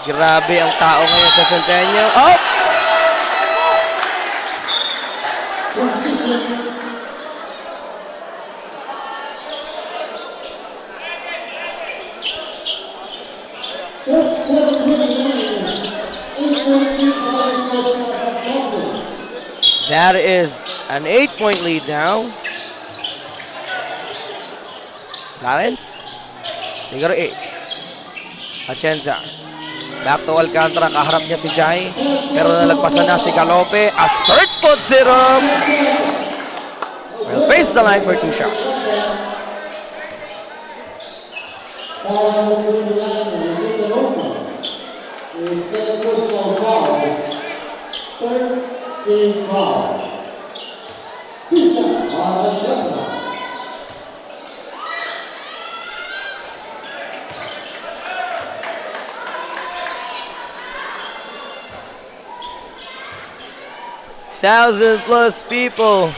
Grabe ang tao ngayon sa Centennial. Oh! That is an 8-point lead now. Clarence. Figure 8. Atienza. Back to Alcantara. Kaharap niya si Jai. Pero nalagpasan na si Galope. As Kurt puts it up. Will face the line for 2 shots. 1,000 plus people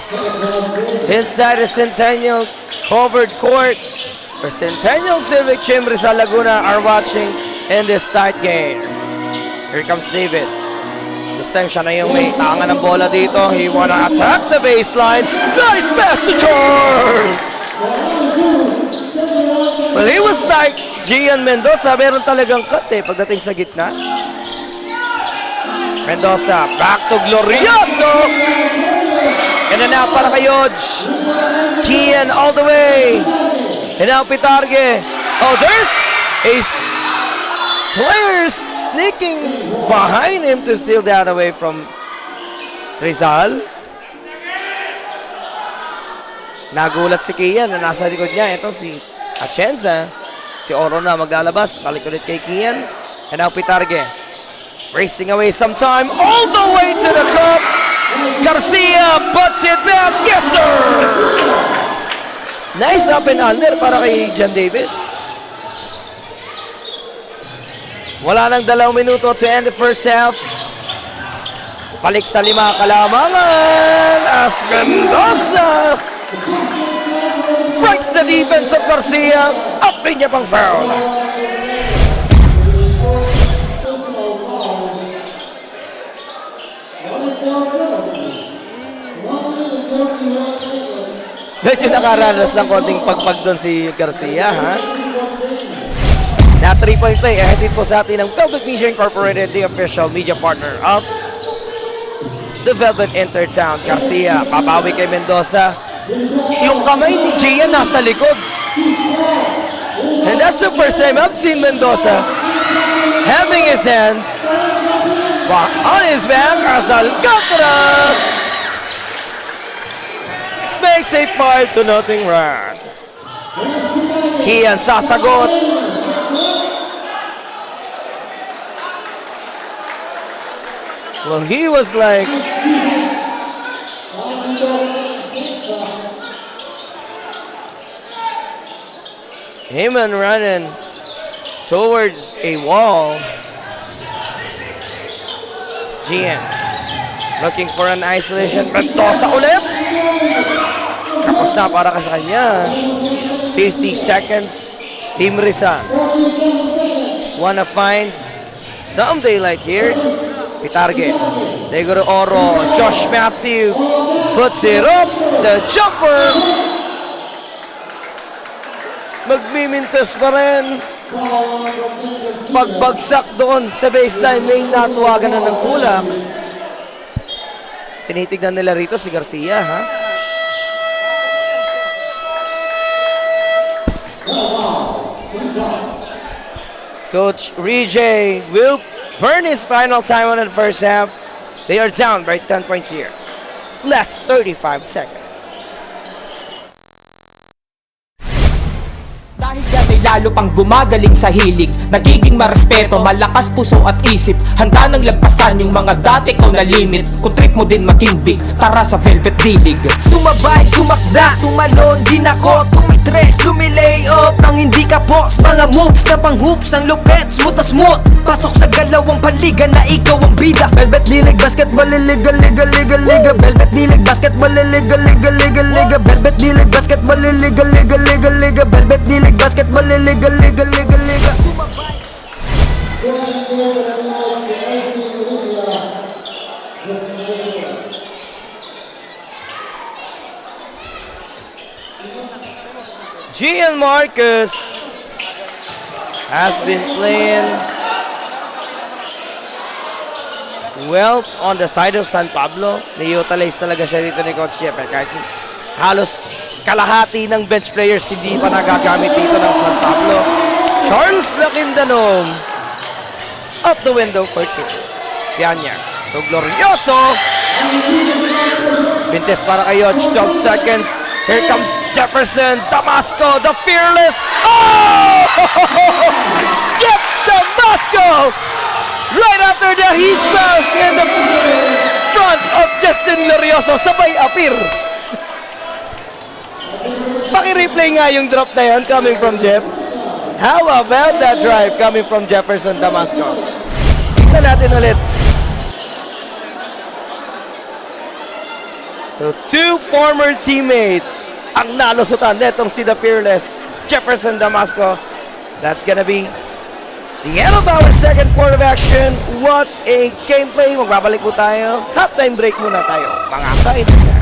inside the Centennial covered court for Centennial Civic Gym Rizal Laguna are watching in this tight game. Here comes David. This time siya na yung may tangan ng bola dito. He wanna attack the baseline. Nice pass to Charles! Well, he was like Gian Mendoza. Meron talagang cut pagdating sa gitna. Mendoza, back to Glorioso! And then now para kay Yodge. Kian all the way. And now Pitarge. Oh, there's a player sneaking behind him to steal that away from Rizal. Nagulat si Kian na nasa likod niya. Ito si Atienza. Si Oro na maglalabas. Balik ulit kay Kian. And now Pitarge. Racing away some time, all the way to the cup. Garcia puts it back. Yes, sir! Nice up and under para kay John David. Wala nang 2 minuto to end the first half. Balik sa 5 kalamangan as Mendoza breaks the defense of Garcia. Up niya pang foul. Medyo nakaranas ng konting pagpag doon si Garcia, ha? Na 3-point play, ahead po sa atin ng Velvet Media Incorporated, the official media partner of the Velvet Intertown. Garcia, papawi kay Mendoza. Yung kamay ni Gian nasa likod. And that's the first time I've seen Mendoza having his hand on his back as Alcantara makes a 5-0 run. Kian sasagot. Well, he was like him and running towards a wall. Gian looking for an isolation. Mendoza ulit. Tapos na para ka sa kanya. 50 seconds. Team Rizal wanna find some daylight here. Pitarge. Degoro Oro. Josh Matthew puts it up. The jumper. Magmimintas pa rin. Pagbagsak doon sa baseline, may natuwagan na ng kulang. Tinitignan nila rito si Garcia, ha? Coach Rijay will burn his final time on the first half. They are down by 10 points here. Last 35 seconds. Dahil dyan ay lalo pang gumagaling sa hilig. Nagiging marespeto, malakas puso at isip. Handa nang lagpasan yung mga dati ko na limit. Kung trip mo din maging big, tara sa Velvet D-League. Sumabay, tumakda, tumalon, din ako tumitres, lumilay up nang hindi ka boss. Mga moves na pang hoops, ang lupet, smooth na smooth. Pasok sa galawang paliga na ikaw ang bida. Velvet D-League, basketball, liga, liga, liga, liga. Velvet D-League, basketball, liga, liga, liga, liga. Velvet D-League, basketball, liga, liga, liga, liga. Velvet D-League, basketball, liga, liga, liga, liga. Sumabay. Gian Marcus has been playing well on the side of San Pablo. Ni-utilize talaga siya dito ni Coach Jeff. Kahit halos kalahati ng bench players hindi pa nagagamit dito ng San Pablo. Charles Lakindanom up the window for 2. Yan niya. So Glorioso. Pintes para kay Yoch. 12 seconds. Here comes Jefferson Damasco, the fearless. Oh! Jeff Damasco! Right after that, he smells in the front of Justin Glorioso. Sabay apir. Paki-replay nga yung drop na yan coming from Jeff. How about that drive coming from Jefferson Damasco? Tignan natin ulit. So, two former teammates ang nalusutan netong si The Fearless Jefferson Damasco. That's gonna be the end of our second quarter of action. What a gameplay. Magbabalik po tayo. Halftime break muna tayo, mga kaibigan.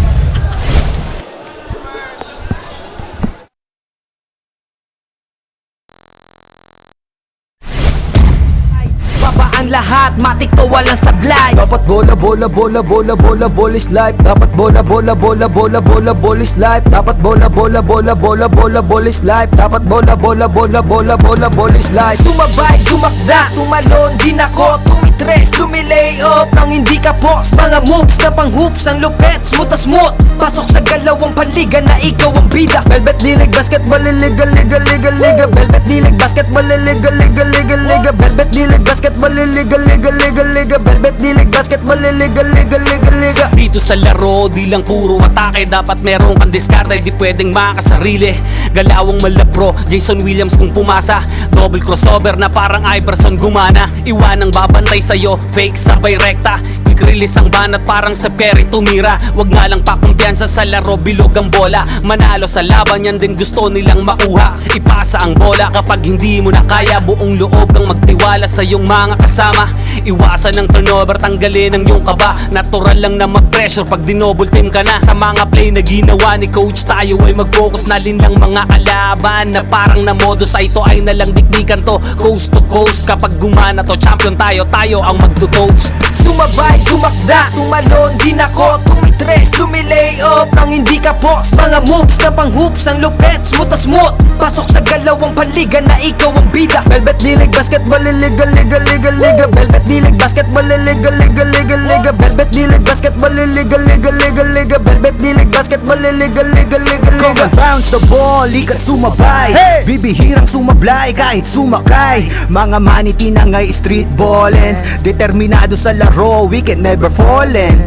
Baba ang lahat, matik to walang sablay. Dapat bola, bola, bola, bola, bola, bola is life. Dapat bola, bola, bola, bola, bola, bola is life. Dapat bola, bola, bola, bola, bola, bola is life. Dapat bola, bola, bola, bola, bola, bola is life. Sumabay, tumakda, tumalon, din ako tumitres, lumilay up nang hindi ka post. Mga moves na pang hoops, ang lupet, smooth na smooth. Pasok sa galawang paliga na ikaw ang bida. Velvet League basketball, liga, liga, liga, liga. Velvet League basketball, liga, liga, liga, liga. Velvet League basketball, liga, liga, liga, liga. Velvet League basketball, liga, liga, liga, liga. Dito sa laro, di lang puro atake. Dapat meron kang diskarte, di pwedeng makasarili. Galawang malapro, Jason Williams kung pumasa. Double crossover na parang Iverson gumana. Iwanang babantay sa'yo, fake sabay rekta. Kikrilis ang banat parang sa Perry tumira. Wag nga lang pakumpiyansa sa laro, bilog ang bola. Manalo sa laban, yan din gusto nilang makuha. Ipasa ang bola kapag hindi mo na kaya. Buong loob kang magtiwala sa iyong mga kasama. Iwasan ng turnover, tanggalin ang iyong kaba. Natural lang na mag-pressure pag dinouble team ka na. Sa mga play na ginawa ni coach, tayo ay mag-focus na linlang mga kalaban. Na parang na modo sa ito ay nalang dikdikan to. Coast to coast, kapag gumana to, champion tayo, tayo ang magto-toast. Sumabay, tumakda, tumalon, din ako tumitres, lumilay up nang hindi ka post. Mga moves na pang hoops, ang lupet, smooth na smooth. Pasok sa galawang paliga na ikaw ang bida. Velvet League basketball, liga, liga, liga, liga. Velvet League basketball, liga, liga, liga, liga. Velvet League basketball, liga, liga, liga, liga. Velvet League basketball, liga, liga, liga, Come liga. and bounce the ball, ikat sumabay. Bibihirang sumablay kahit sumakay. Mga maniti na ngay street ballin'. Determinado sa laro, we can never fallen.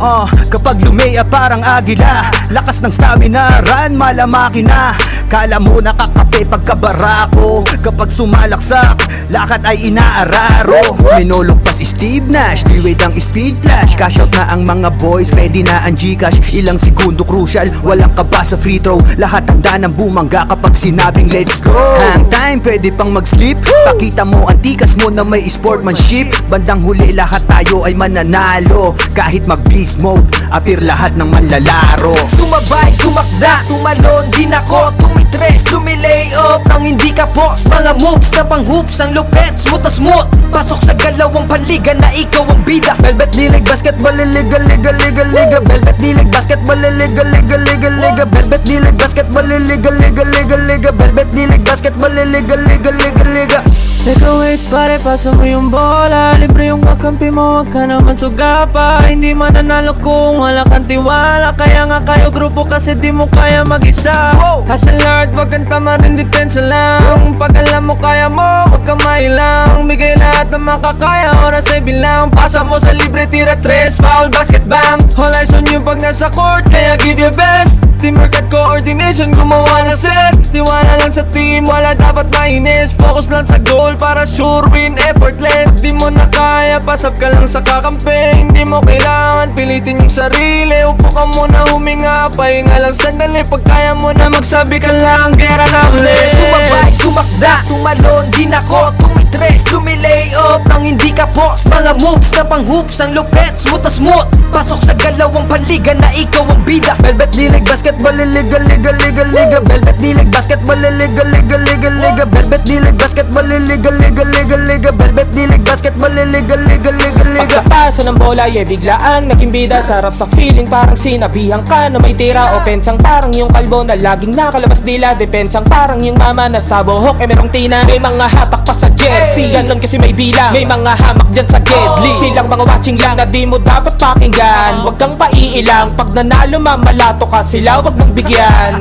Kapag lumaya parang agila, lakas ng stamina, run malamaki na. Kala mo nakakape pagkabarako. Kapag sumalaksak, lakad ay inaararo. Minulog pa si Steve Nash, D-Wade ang speed flash. Cash out na ang mga boys, ready na ang Gcash. Ilang segundo crucial, walang kaba sa free throw. Lahat handa ng bumangga kapag sinabing let's go. Hang time, pwede pang mag-sleep. Pakita mo ang tikas mo na may sportsmanship. Bandang huli lahat tayo ay mananalo. Kahit mag-beast mode, appear lahat ng manlalaro. Sumabay, tumakda, tumalon, din ako tumitres, lumilay up nang hindi ka post. Mga moves na pang hoops, ang lupet, smooth na smooth. Pasok sa galawang paliga na ikaw ang bida. Velvet League basketball, liga, liga, liga, liga. Velvet League basketball, liga, liga, liga, liga. Velvet League basketball, liga, liga, liga, liga. Velvet League basketball, liga, liga, liga, liga. Teka wait pare, pasa mo yung bola. Libre yung kakampi mo, wag ka naman suga pa. Hindi mananalo kung wala kang tiwala. Kaya nga kayo grupo kasi di mo kaya mag-isa. Hustle hard, wag kang tama rin, depensa lang. Pag alam mo kaya mo, wag kang mailang. Bigay lahat ng makakaya, oras ay bilang. Pasa mo sa libre, tira tres, foul, basket bang. All eyes on you pag nasa court, kaya give your best. Teamwork at coordination, gumawa na set. Tiwala lang sa team, wala dapat mainis. Focus lang sa goal para sure win, effortless. Di mo na kaya, pasap ka lang sa kakampi. Hindi mo kailangan pilitin yung sarili. Upo ka muna, huminga, pahinga lang sandali. Pag kaya mo na magsabi ka lang, gera na ulit. Sumabay, tumakda, tumalon, din ako tumitres, lumilay up nang hindi ka post. Mga moves na pang hoops, ang lupet, smooth na smooth. Pasok sa galawang paliga na ikaw ang bida. Velvet League basketball, liga, liga, liga, liga. Velvet League basketball, liga, liga, liga, liga. Velvet League basketball, liga, liga, liga, liga. Velvet League basketball, liga, liga, liga, liga. Pagkapasa ng bola, biglaang naging bida. Sarap sa feeling, parang sinabihan ka na may tira. Opensang parang yung kalbo na laging nakalabas dila. Depensang parang yung mama na sa buhok merong tina. May mga hatak pa sa jersey, ganon kasi may bilang. May mga hamak dyan sa gedli. Silang mga watching lang na di mo dapat pakinggan. Huwag kang paiilang, pag nanalo mamalato ka sila, wag mong bigyan.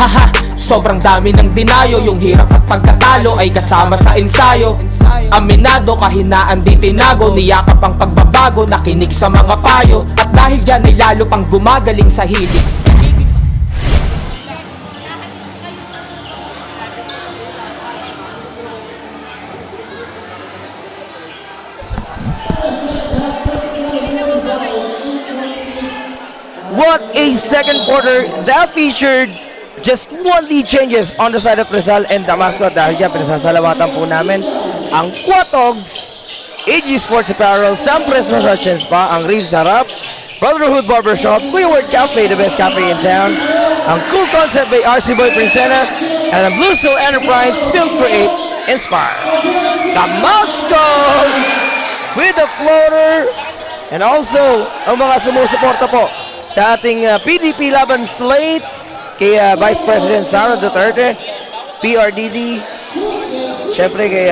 Haha, sobrang dami ng dinayo. Yung hirap at pagkatalo ay kasama sa ensayo. Aminado, kahinaan di tinago. Niyakap ang pagbabago, nakinig sa mga payo. At dahil dyan ay lalo pang gumagaling sa hilig. What a second quarter that featured just one lead changes on the side of Rizal and Damasco. Dahil dyan, pinasasalamatan po namin ang Quatogs, AG Sports Apparel, Sam Christmas Hutchins pa, ang Reeves Harap, Brotherhood Barbershop, Kuya Word Cafe, the best cafe in town, ang Cool Concept by RC Boy Princena, and ang Blue Soul Enterprise, Build, Create, Inspire. Damasco with the floater, and also ang mga sumusuporta po sa ating PDP Laban Slate, kay Vice President Sara Duterte, PRDD, syempre kay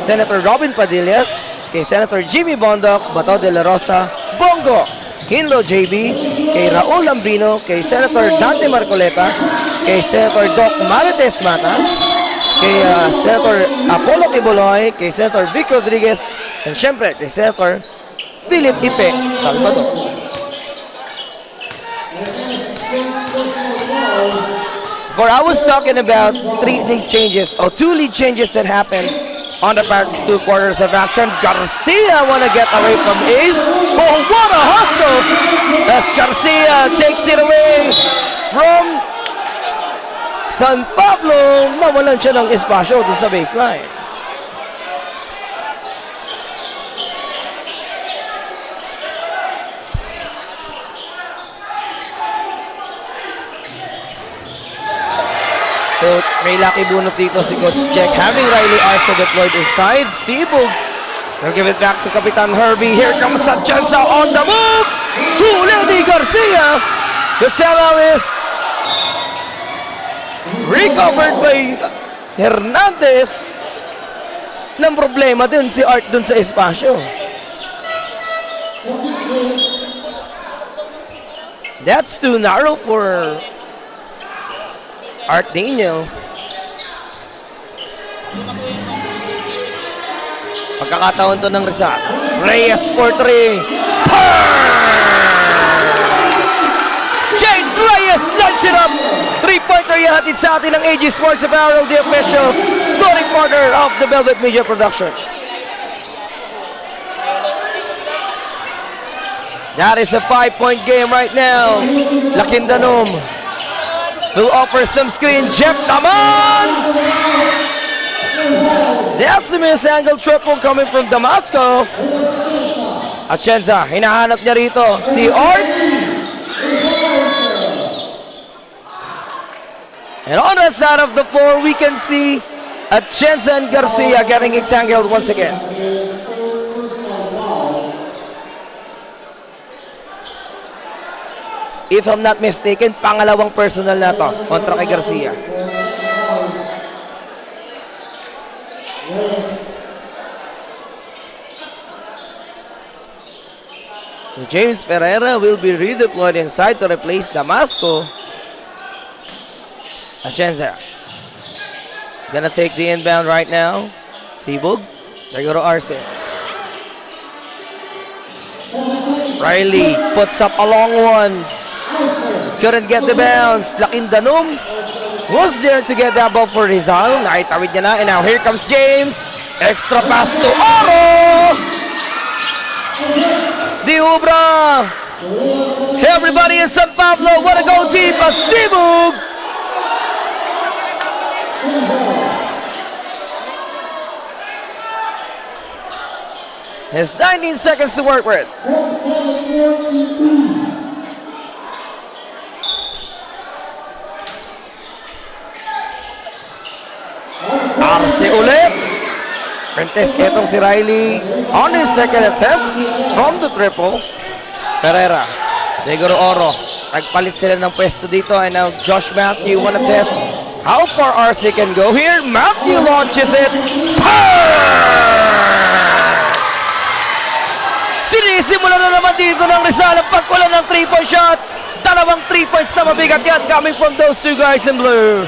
Senator Robin Padilla, kay Senator Jimmy Bondoc, Bato de la Rosa, Bongo, Hinlo JB, kay Raul Lambino, kay Senator Dante Marcoleta, kay Senator Doc Marites Mata, kay Senator Apollo Quiboloy, kay Senator Vic Rodriguez, and syempre kay Senator Philip Ipe Salvador. For I was talking about two lead changes that happened on the past 2 quarters of action. Garcia want to get away from Ace. Oh, what a hustle! As Garcia takes it away from San Pablo. Nawalan siya ng espasyo dun sa baseline. So, may lucky bunot dito si Coach Jack, having Riley Arce deployed inside. Sibug, they'll give it back to Kapitan Herbie. Here comes Sanchez on the move. Lenny Garcia. The sellout is recovered by Hernandez. Nang problema din si Art dun sa espasyo. That's too narrow for Art Daniel. Pagkakataon to ng Rizal. Reyes for 3. Jade Reyes lights it up. 3-pointer yahatid sa atin ng AG Sports Apparel, the official scoring partner of the Velvet Media Productions. That is a 5-point game right now. Lakindanom will offer some screen. Jeff naman! That's the miss angle triple coming from Damasco. Atienza, hinahanap niya rito si Art. And on the side of the floor, we can see Atienza and Garcia getting entangled once again. If I'm not mistaken, pangalawang personal na to kontra kay Garcia. James Ferreira will be redeployed inside to replace Damasco. Atienza gonna take the inbound right now. Sibug, Seguro Arce. Riley puts up a long one. Couldn't get the bounce. Lakindanom was there to get that ball for Rizal. Nakitawid niya na. And now here comes James. Extra pass to Oro. Diubra. Everybody in San Pablo, what a goal team. Pasibug. Has 19 seconds to work with. Arce ulit. Prentes etong si Riley on his second attempt from the triple. Ferreira, Seguro Oro. Nagpalit sila ng pwesto dito. And now Josh Matthew wanna test how far Arce can go here. Matthew launches it. Sinisimula na naman dito ng Rizal ang pagkulan ng 3-point shot. Dalawang 3 points na mabigat yan coming from those two guys in blue.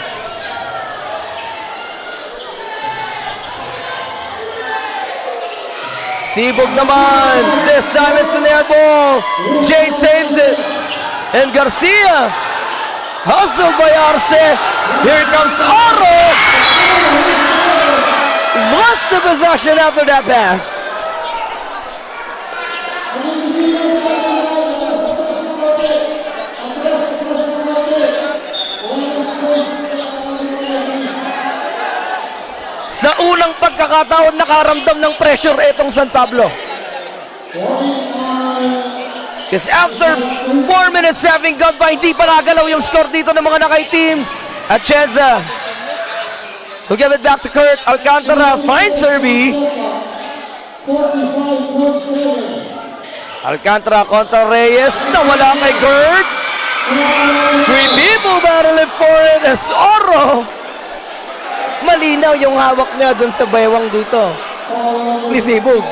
Sibug naman. This time it's an air ball. Jade saves it. And Garcia. Hustled by Arce. Here comes Oro. Lost the possession after that pass. Sa unang pagkakataon, nakaramdam ng pressure itong San Pablo. Because after 4 minutes having gone by, hindi pa nagalaw yung score dito ng mga Nakay-team. Atienza to give it back to Kurt. Alcantara finds Serby. Alcantara kontra Reyes. Nawala kay Kurt. 3 people battling for it as Oro. Malinaw yung hawak niya dun sa baywang dito. Lisibog.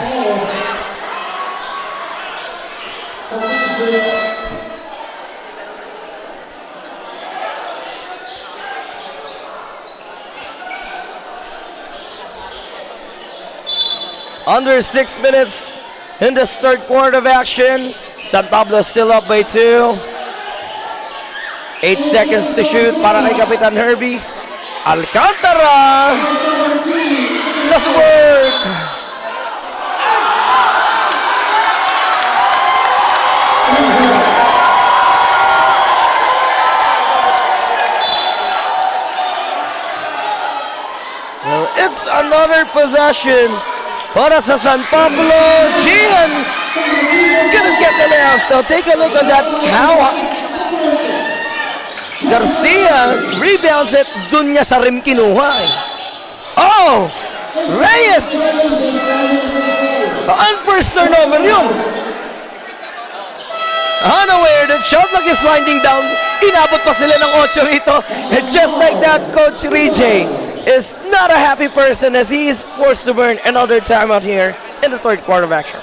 Under 6 minutes in this third quarter of action. San Pablo still up by 2. 8 seconds to shoot para kay Kapitan Herbie. Alcantara! Doesn't work! Well, it's another possession para sa San Pablo. Gian couldn't get the layup. So take a look at that. How Garcia rebounds it. Dun niya sa rim kinuha eh. Oh! Reyes! Unforced turnover yun. Unaware that shot clock is winding down. Inabot pa sila ng 8 rito. And just like that, Coach Rijay is not a happy person as he is forced to burn another timeout here in the third quarter of action.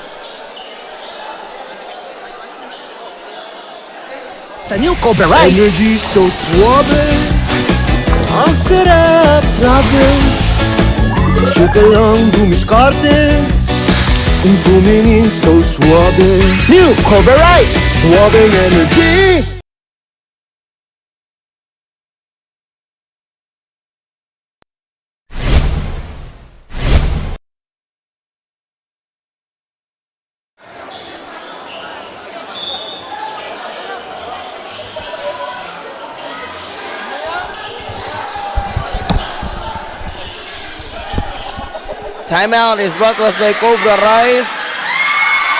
Sa new Cobra Rice. Energy so suave. Ang sarap, grabe. Tsaka lang dumiskarte. Kung tumingin so suave. New Cobra Rice. Suave energy. Timeout is brought to us by Cobra Rice.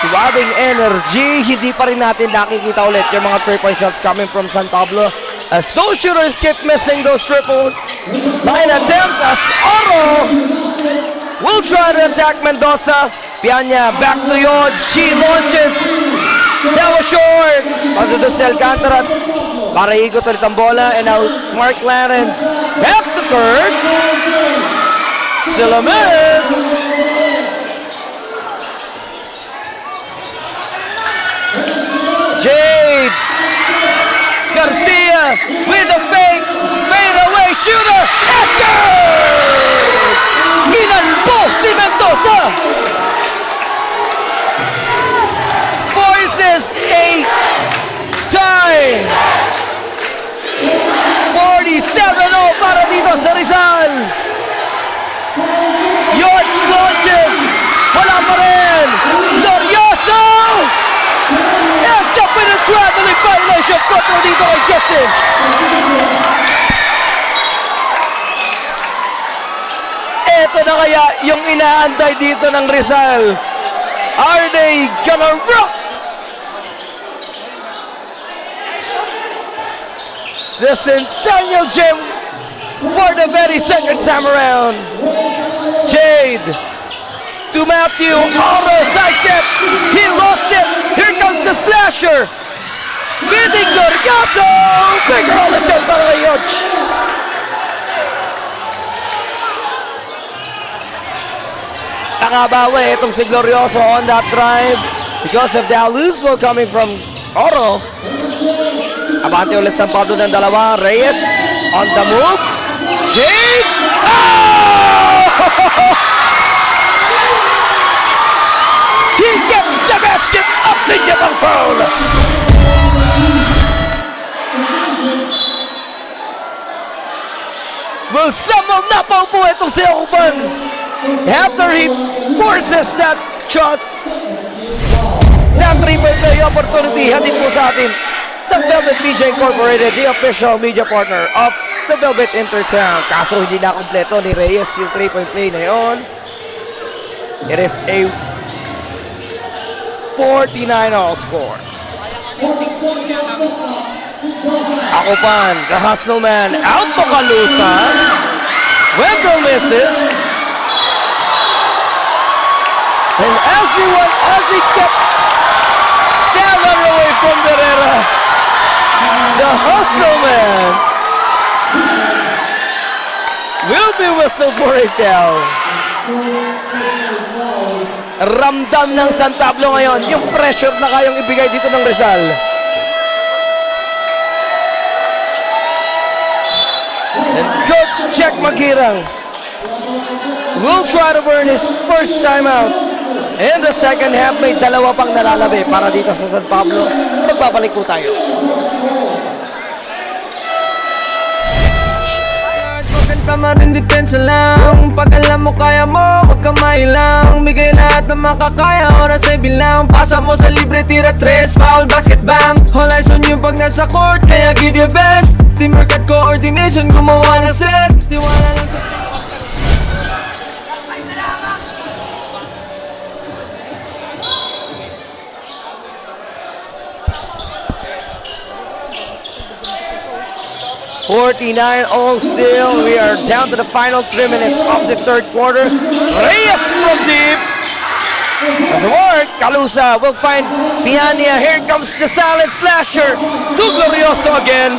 Suwabing energy. Hindi pa rin natin nakikita ulit yung mga 3-point shots coming from San Pablo. As those shooters keep missing those triple line attempts as Oro will try to attack Mendoza. Pianya back to Yod. She launches. That was short. Pagdo si Alcantara. Para ikot ulit ang bola. And now Mark Lawrence. Back to Kurt. Still a miss. Jade Garcia with a fake fadeaway shooter. It's good! Inalbo si Mendoza. Forces a tie. 47-0 para dito sa Rizal. George launches. Wala pa rin. Glorioso! It's up in a traveling violation kontra dito kay Justin. Ito na kaya yung inaantay dito ng Rizal. Are they gonna rock the Centennial Gym for the very second time around? Jade to Matthew. Oro sidestep. He lost it. Here comes the slasher. Feeding Gorgaso. Big roll escape para kay Yoch. Nakabawi itong si Glorioso on that drive because of the alley-oop ball coming from Oro. Abante ulit San Pablo ng dalawa. Reyes on the move. Jade. Oh! He gets the basket up in the foul. Will somehow napaupo itong si Oban after he forces that shot. That triple play opportunity hatid po sa atin The Velvet Media Incorporated, the official media partner of the Velvet Intertown. Kaso hindi na kompleto ni Reyes yung 3-point play na yun. It is a 49-all score. Akupan, the hustle man, out to Calusa. Wendell misses. And as he kept Stellar away from Guerrera, the hustle man will be whistled for a foul. Ramdam ng San Pablo ngayon yung pressure na kayang ibigay dito ng Rizal. And Coach Jack Magirang will try to burn his first time out. In the second half, may dalawa pang nalalabi para dito sa San Pablo. Magbabalik po tayo. Tamarin depensa lang. Pag alam mo kaya mo, huwag ka mailang. Bigay lahat ng makakaya, oras ay bilang. Pasa mo sa libre, tira 3, foul, basket bang. All eyes on you pag nasa court, kaya give your best. Teamwork at coordination, gumawa na set. Tiwala lang sa 49 all still. We are down to the final 3 minutes of the third quarter. Reyes from deep. Doesn't work. Calusa will find Piania. Here comes the silent slasher. To Glorioso again.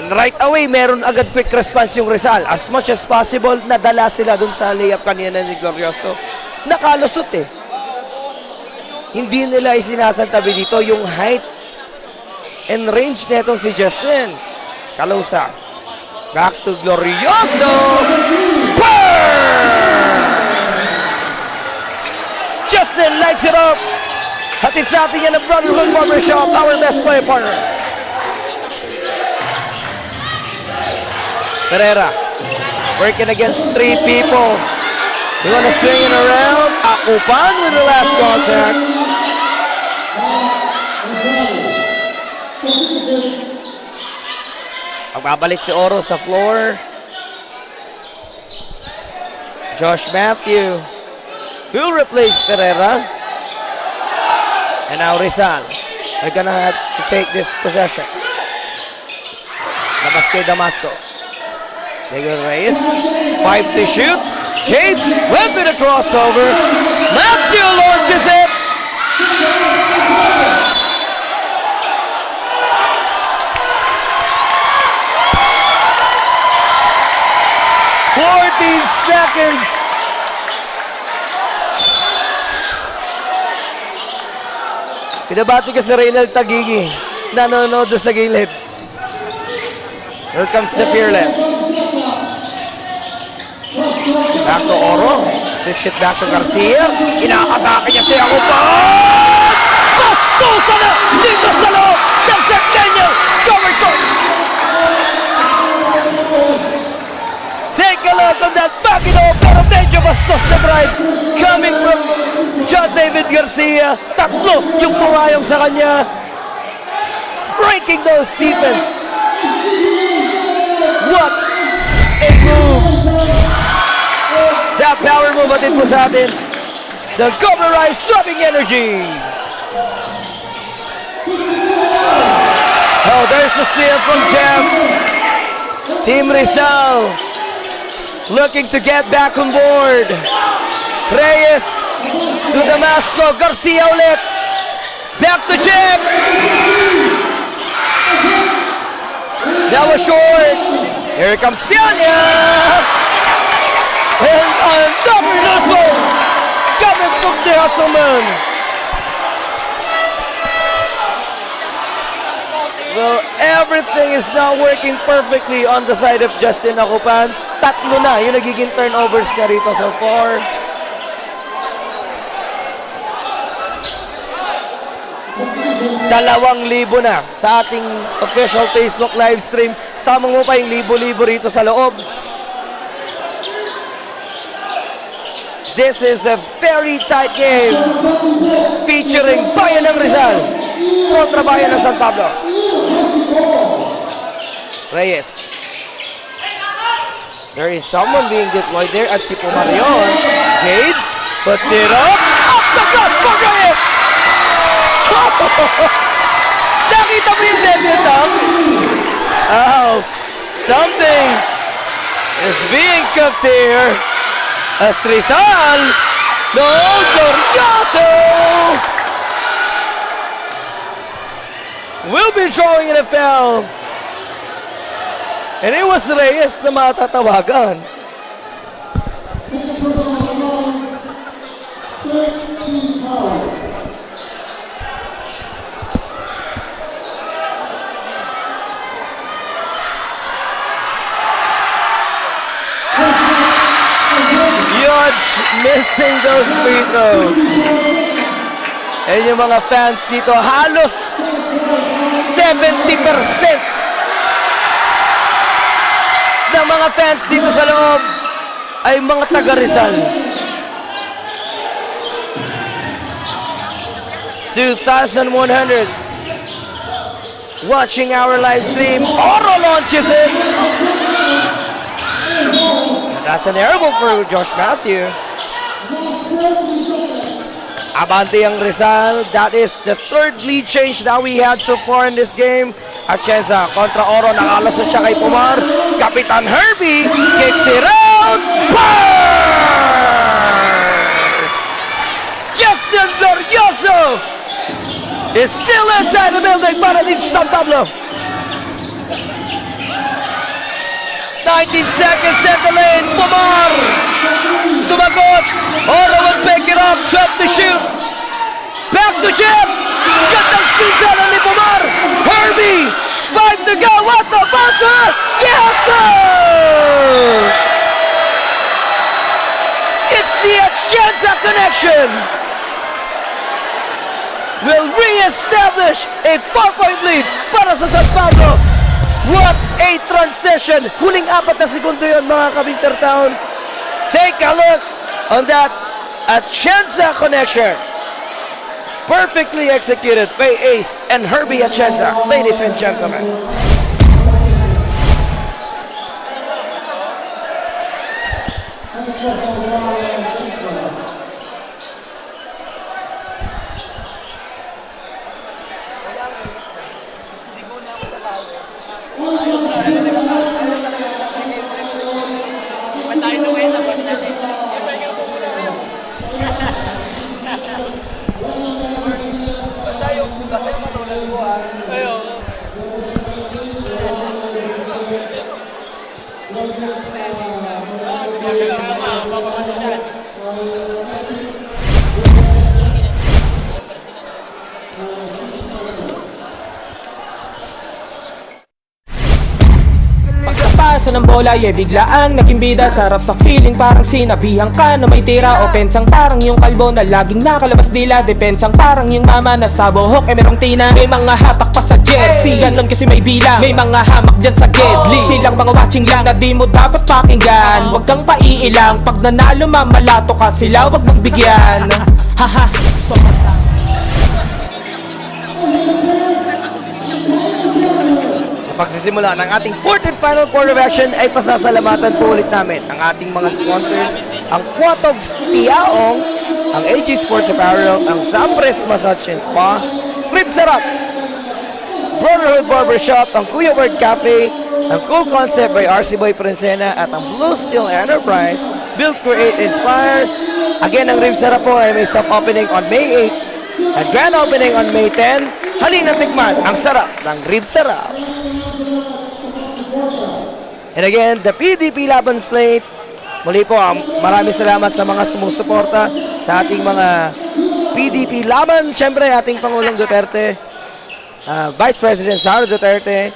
And right away, meron agad quick response yung Rizal. As much as possible, nadala sila dun sa layup kanina ni Glorioso. Nakalusot eh. Hindi nila isinasantabi dito yung height and range netong si Justin. Calusa. Back to Glorioso. Burn! Justin lights it up. Hatid sa atin yan ang Brotherhood Barbershop, our best play partner. Pereira. Working against 3 people. We want to swing it around. Akupan with the last contact. Magbabalik si Oro sa floor. Josh Matthew will replace Pereira. And now Rizal. They're gonna have to take this possession. Labas kay Damasco. Miguel Reyes. 5 to shoot. James went with a crossover. Matthew launches it. Seconds. Pinabati ka sa Reynald Tagigi. Nanonood sa gilid. Here comes the Fearless. Back to Oro. Switch it back to Garcia. Inaatake niya si Akupan. Bastusa na dito sa loob ng Centennial. Cover coach. Take a look on that back it up. Pero medyo bastos na drive. Coming from John David Garcia. Tatlo yung pumayong sa kanya. Breaking those defense. What a move. That power move atin po sa atin. The Goberized swapping energy. Oh, there's the steal from Jeff. Team Rizal looking to get back on board. Reyes to Damasco. Garcia ulit. Back to Jeff. That was short. Here comes Piania. And on double hustle. Coming from the Hustleman. Well, everything is now working perfectly on the side of Justin Akupan. Tatlo na yung nagiging turnovers niya rito so far. ₱2,000 na sa ating official Facebook live stream. Sama mo pa yung libo-libo rito sa loob. This is a very tight game featuring Bayan ng Rizal kontra bayan ng San Pablo. Reyes. There is someone being deployed there at si Pumarion. Jade puts it up. Up the cross for Reyes! Nakita mo yung debutant? Oh, something is being cooked here. As Rizal. No, Glorioso will be drawing in a foul. And it was Reyes na matatawagan. Huge missing those free throws. And yung mga fans dito, halos 70% ng mga fans dito sa loob ay mga taga Rizal. 2,100 watching our live stream. Oro launches it. That's an airball for Josh Matthew. Abante ang Rizal. That is the third lead change that we had so far in this game. Atienza kontra Oro, nakalasot siya kay Pumar. Kapitan Herbie kicks it out. Justin Glorioso is still inside the building para dito sa San Pablo. 19 seconds at the lane. Pumar sumagot. Oro will pick it up. Drop the shoot. Back to Jim. Gandang screen sa ni Pumar. Herbie. 5 to go. What the buzzer? Yes, sir! It's the Atienza connection. Will re-establish a 4-point lead para sa San Pablo. What a transition! Huling 4 na segundo yun, mga Kabinter Town. Take a look on that Atienza connection. Perfectly executed by Ace and Herbie Atienza, ladies and gentlemen. Pagkapasa ng bola, biglaang naging bida. Sarap sa feeling, parang sinabihan ka na may tira. Opensang parang yung kalbo na laging nakalabas dila. Depensang parang yung mama na sa buhok merong tina. May mga hatak pa sa jersey, ganon kasi may bilang. May mga hamak dyan sa gedli, silang mga watching lang na di mo dapat pakinggan. Huwag kang paiilang, pag nanalo mamalato ka sila, wag mong bigyan. Haha, so Pagsisimula ng ating fourth and final quarter of action ay pasasalamatan po ulit namin ang ating mga sponsors, ang Quatogs Tiaong, ang AG Sports Apparel, ang Sampres Massage and Spa, Rib Sarap, Brotherhood Barbershop, ang Kuya Bird Cafe, ang Cool Concept by RC Boy Princena at ang Blue Steel Enterprise, Build, Create, Inspire. Again, ang Rib Sarap po ay may soft opening on May 8 at grand opening on May 10. Halina tikman ang sarap ng Rib Sarap. And again, the PDP Laban Slate. Muli po, maraming salamat sa mga sumusuporta sa ating mga PDP Laban. Siyempre, ating Pangulong Duterte, Vice President Sara Duterte,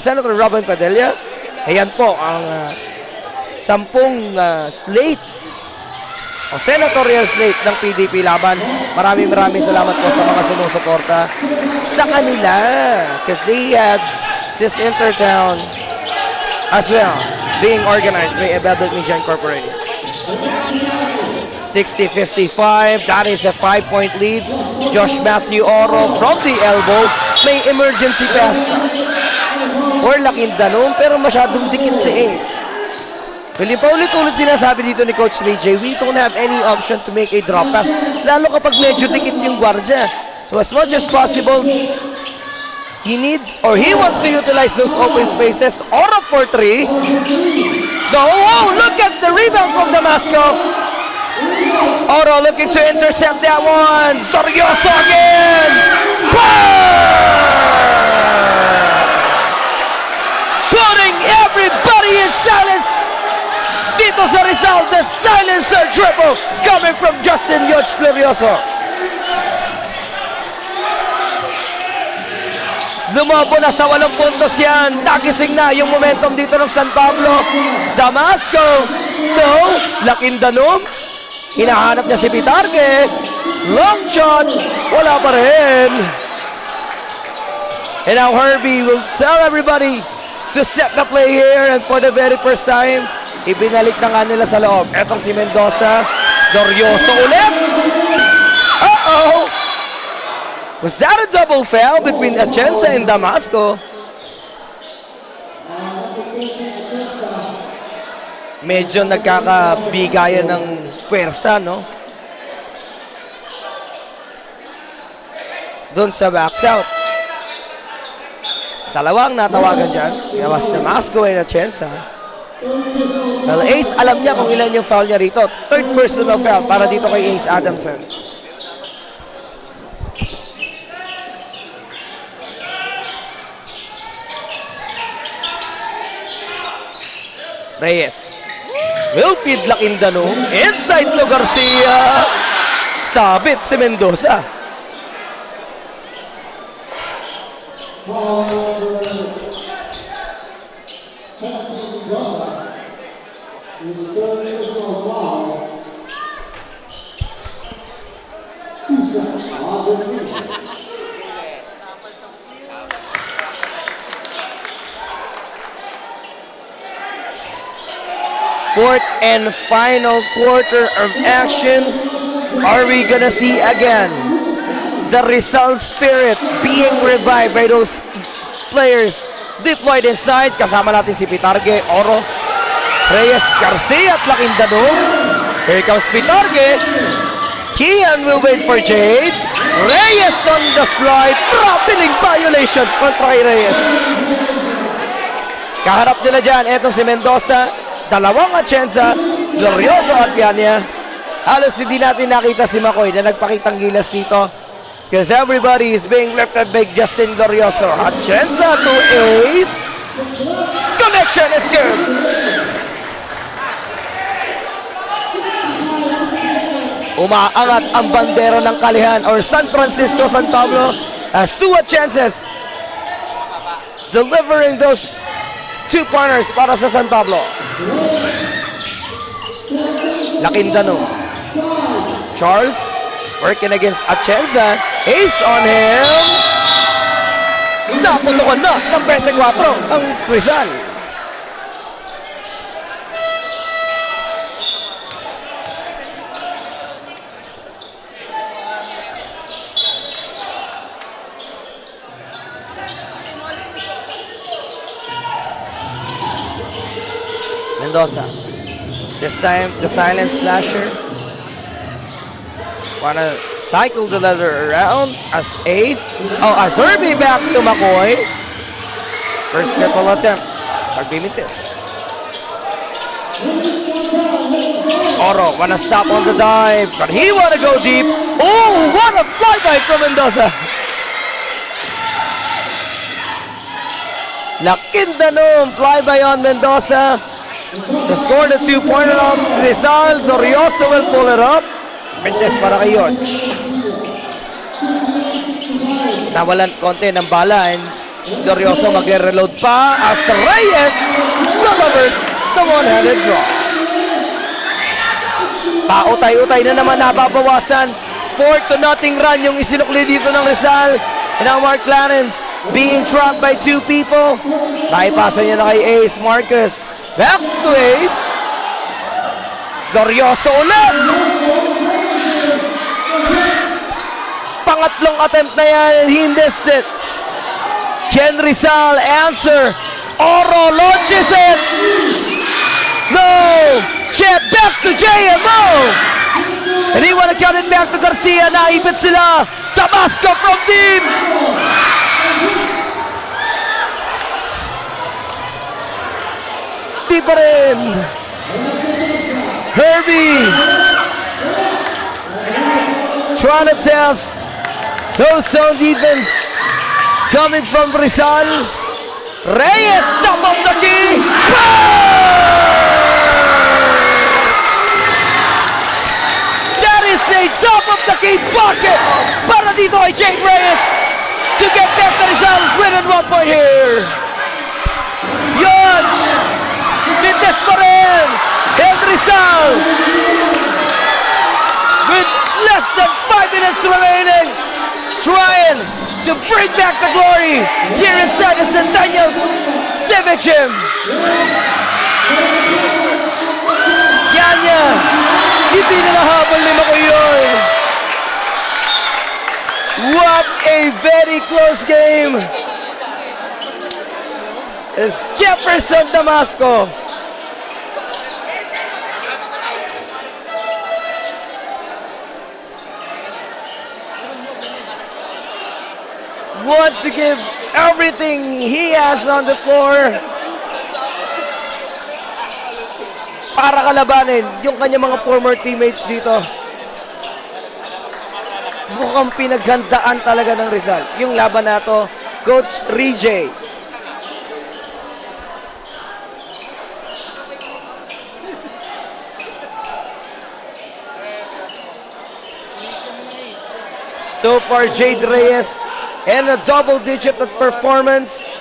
Senator Robin Padilla. Ayan po ang 10 slate o senatorial slate ng PDP Laban. Maraming salamat po sa mga sumusuporta sa kanila kasi they had this Intertown as well being organized by Ebebel Media Incorporated. 60-55. That is a 5-point lead. Josh Matthew Oro from the elbow. May emergency pass pa. Or Lakindanon, pero masyadong dikit si Ace. Well, yung paulit-ulit sinasabi dito ni Coach Ray J, we don't have any option to make a drop pass. Lalo kapag medyo dikit yung guardia. So as much as possible, he needs or he wants to utilize those open spaces. Oro for 3. No, oh, look at the rebound from Damasco. Oro looking to intercept that one. Torioso again. Putting everybody in silence. Dito sa Rizal, the silencer triple coming from Justin Yoch Glorioso. Lumabo na sa 8 puntos yan. Nagising na yung momentum dito ng San Pablo. Damasco. No. Lakindanon. Hinahanap niya si Pitarque. Long shot. Wala pa rin. And now Herbie will tell everybody to set the play here. And for the very first time, ibinalik na nga nila sa loob. Etong si Mendoza. Glorioso ulit. Uh-oh. Was that a double foul between Atienza and Damasco? Medyo nagkakabigayan ng pwersa, no? Doon sa backs out. Dalawang natawagan dyan. Yawas Damasco and Atienza. Well, Ace, alam niya kung ilan yung foul niya rito. Third personal foul para dito kay Ace Adamson. Reyes. Will feed Lakindanon. Inside to Garcia. Sabit si Mendoza. Fourth and final quarter of action. Are we gonna see again the Rizal spirit being revived by those players deployed inside? Kasama natin si Pitarque, Oro, Reyes, Garcia at Lakindanon. Here comes Pitarque. Kian will wait for Jade. Reyes on the slide. Traveling violation kontra kay Reyes. Kaharap nila dyan, etong si Mendoza. Dalawang Atienza, Glorioso at Piana. Halos hindi natin nakita si McCoy na nagpakitang gilas dito. Because everybody is being lifted by Justin Glorioso. Atienza to Ace. Connection is good. Umaangat ang bandera ng Kalihan or San Francisco, San Pablo as two chances delivering those 2 pointers para sa San Pablo. Lakindanon. Charles working against Atienza. Ace on him. Naputukan na ng 24 ang Rizal. Mendoza. This time, the silent slasher. Wanna cycle the leather around as Ace. Oh, as Herbie back to McCoy. First triple attempt. Pagbimintis. Oro wanna stop on the dive, but he wanna go deep. Oh, what a flyby from Mendoza. Lakindanon flyby on Mendoza. To score the 2-pointer of Rizal. Glorioso will pull it up. Mendes para kay Yoch. Nawalan konti ng bala and Glorioso mag-reload pa as Reyes delivers the one-handed draw. Pautay-utay na naman nababawasan. 4-0 run yung isinukli dito ng Rizal. And now Mark Clarence being trapped by 2 people. Naipasa niya na kay Ace Marcus. Back to Ace. Glorioso ulit. Pangatlong attempt na yan and he missed it. Ken Rizal answer. Oro launches it. No! Chip back to JMO. And he wanna count it back to Garcia. Naipit sila. Tabasco from deep. Di pa rin. Herbie trying to test those zone defense coming from Rizal. Reyes, top of the key. That is a top of the key bucket para dito ay Jake Reyes to get back to Rizal within 1 point here. Yodge, Mintes pa rin. And Rizal with less than 5 minutes remaining, trying to bring back the glory here inside the Centennial Civic Gym. Yanya, hindi na nahabol ni Makoyoy. What a very close game. It's Jefferson Damasco. Want to give everything he has on the floor para kalabanin yung kanyang mga former teammates dito. Mukhang pinaghandaan talaga ng Rizal yung laban na to, Coach Rijay. So far, Jade Reyes and a double-digit at performance.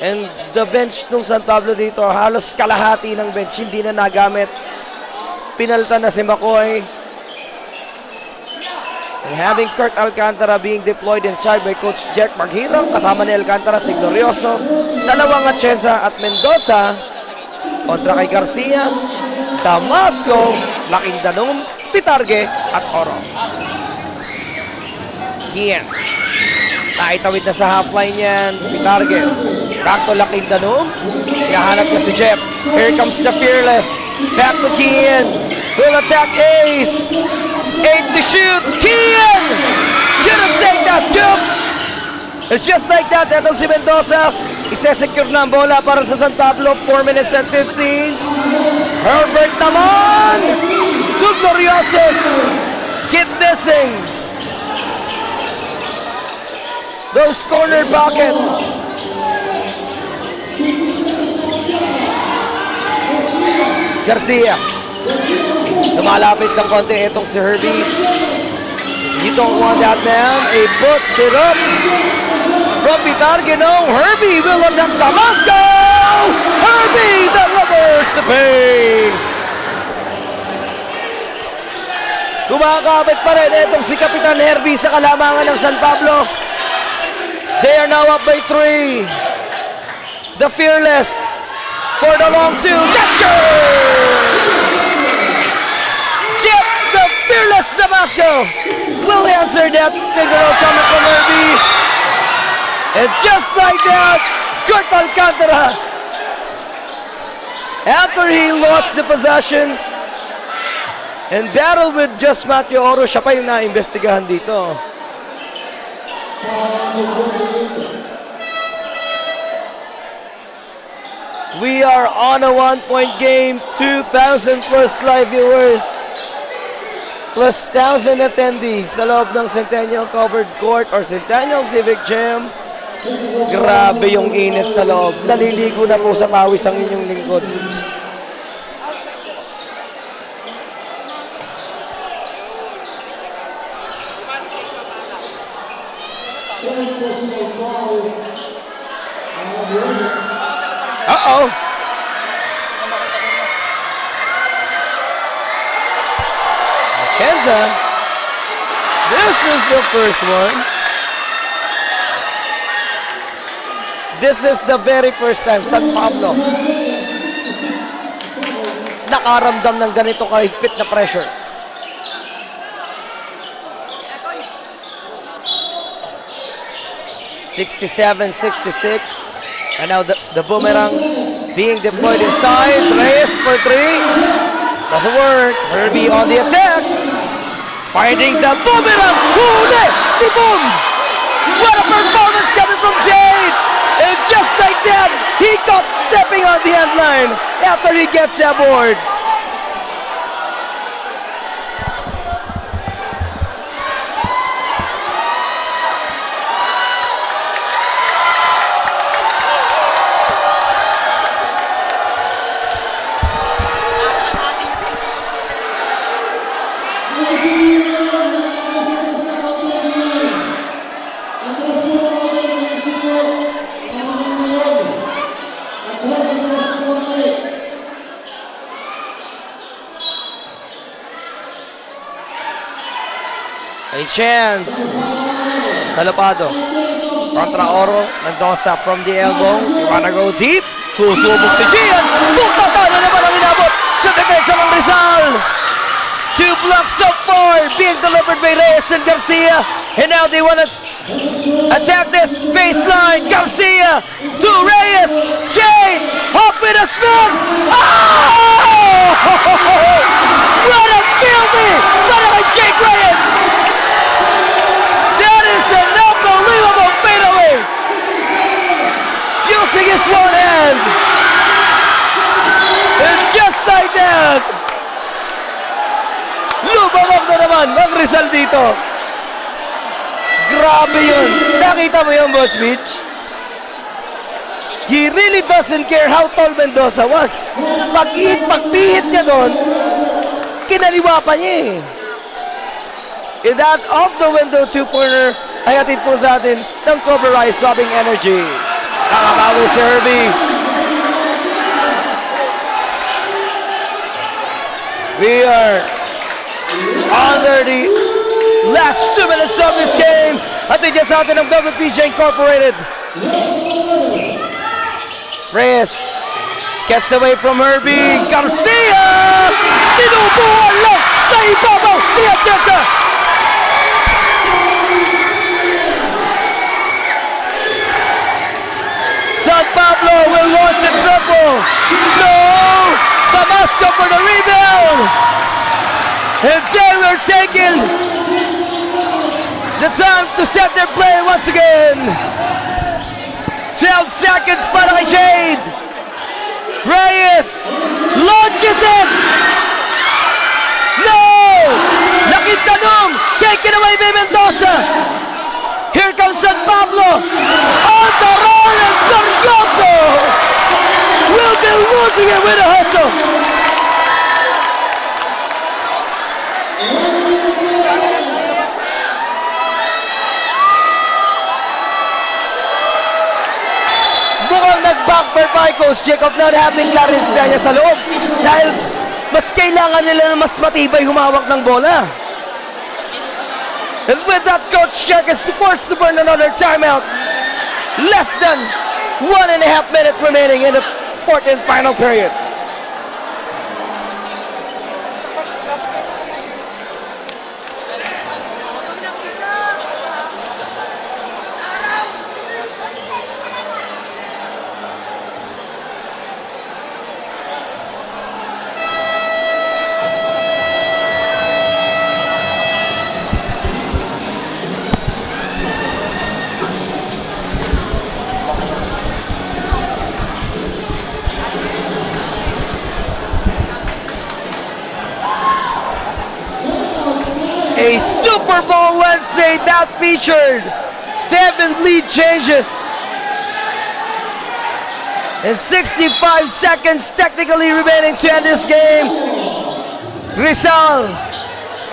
And the bench nung San Pablo dito, halos kalahati ng bench, hindi na nagamit. Pinaltan na si McCoy. And having Kurt Alcantara being deployed inside by Coach Jack Maghirang, kasama ni Alcantara, si Glorioso, dalawang Atienza at Mendoza, kontra kay Garcia, Damasco, Lakindanum, Pitarge at Oro. Kian. Naitawid na sa half line yan. Pitarge. Back to Lakindanum. Hinahanap niya si Jeff. Here comes the Fearless. Back to Kian. Will attack Ace. 8 to shoot. Kian! Couldn't take that scoop. And just like that, etong si Mendoza. Isesecure na ang bola para sa San Pablo. 4 minutes and 15. Herbert naman! Two Gloriosos. Keep missing. Those corner pockets. Garcia. Lumalapit ng konti itong si Herbie. You don't want that man. A puts it up. From Pitarge, no. Herbie will attack Damasco. Herbie, the lovers the pain. Kumakabit pa rin itong si Kapitan Herbie sa kalamangan ng San Pablo. They are now up by 3. The Fearless for the long two. That's good! Chip, the Fearless Damasco will answer that finger roll coming from Herbie. And just like that, Kurt Alcantara, after he lost the possession and battled with just Matthew Oro, siya pa yung naimbestigahan dito. We are on a 1-point game, 2,000 plus live viewers, plus 1,000 attendees sa loob ng Centennial Covered Court or Centennial Civic Gym. Grabe yung init sa loob. Naliligo na po sa pawis ang inyong lingkod. Uh-oh. Atienza. This is the first one. This is the very first time San Pablo nakaramdam ng ganito kahigpit na pressure. 67-66. And now the boomerang being deployed inside. Reyes for 3. Doesn't work. Herbie on the attack. Finding the boomerang. Huli! Si Boom! What a performance coming from Jade! And just like that, he got stepping on the end line after he gets that board. A chance. Salopado. Contra Oro. Mendoza from the elbow. You wanna go deep? Susubok si Gian. Tutatalo naman ang inabot sa depensa ng Rizal. 2 blocks so far being delivered by Reyes and Garcia. And now they wanna attack this baseline. Garcia to Reyes. Jade. Hop with a spin. Oh! What a fielding! Para kay Jake Reyes. That is an unbelievable fadeaway. Using his one hand. And just like that, lumabag na naman ang Rizal dito. Grabe yun. Nakita mo yung Boch Beach? He really doesn't care how tall Mendoza was. Pagpihit niya doon, kinaliwa pa niya eh. In that off-the-window two-pointer, ay atid po sa atin ng Cobra Rise swapping energy. Nakakawi si Herbie. We are under the last 2 minutes of this game. Atid niya sa atin ng WPJ Incorporated. Reyes gets away from Herbie. Garcia! Sinubuhan lang sa ibabaw si Atienza! San Pablo will launch a triple. No! Damasco for the rebound. And Taylor taking the time to set their play once again. 12 seconds para kay Jade. Reyes launches it. No! Laking tanong. Taken away by Mendoza. Here comes San Pablo. On the roll and Torioso will be losing it with a hustle. Mukhang nag-backfire by Coach Jacob not having Clarence Peña sa loob dahil mas kailangan nila na mas matibay humawak ng bola. And with that, Coach Jack is forced to burn another timeout. Less than 1.5 minutes remaining in the fourth and final period. A Super Bowl Wednesday that featured 7 lead changes and 65 seconds technically remaining to end this game. Rizal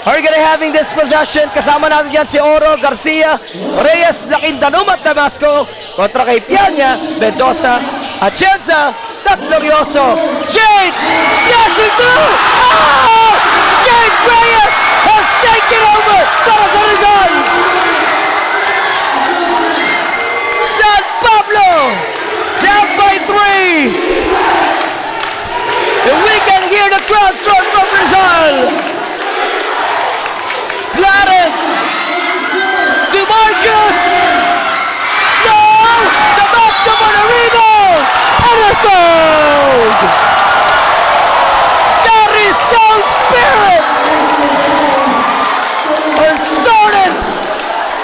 are gonna having this possession. Kasama natin yan si Oro, Garcia, Reyes, Lakindanum at Damasco kontra kay Piana, Mendoza, Atienza, Glorioso. Jade slashing through. Oh! Jade Reyes has taken over para sa Rizal. San Pablo down by 3. And we can hear the crowd start from Rizal. Clarence to Marcus. No! explode! The Rizal Spirit are starting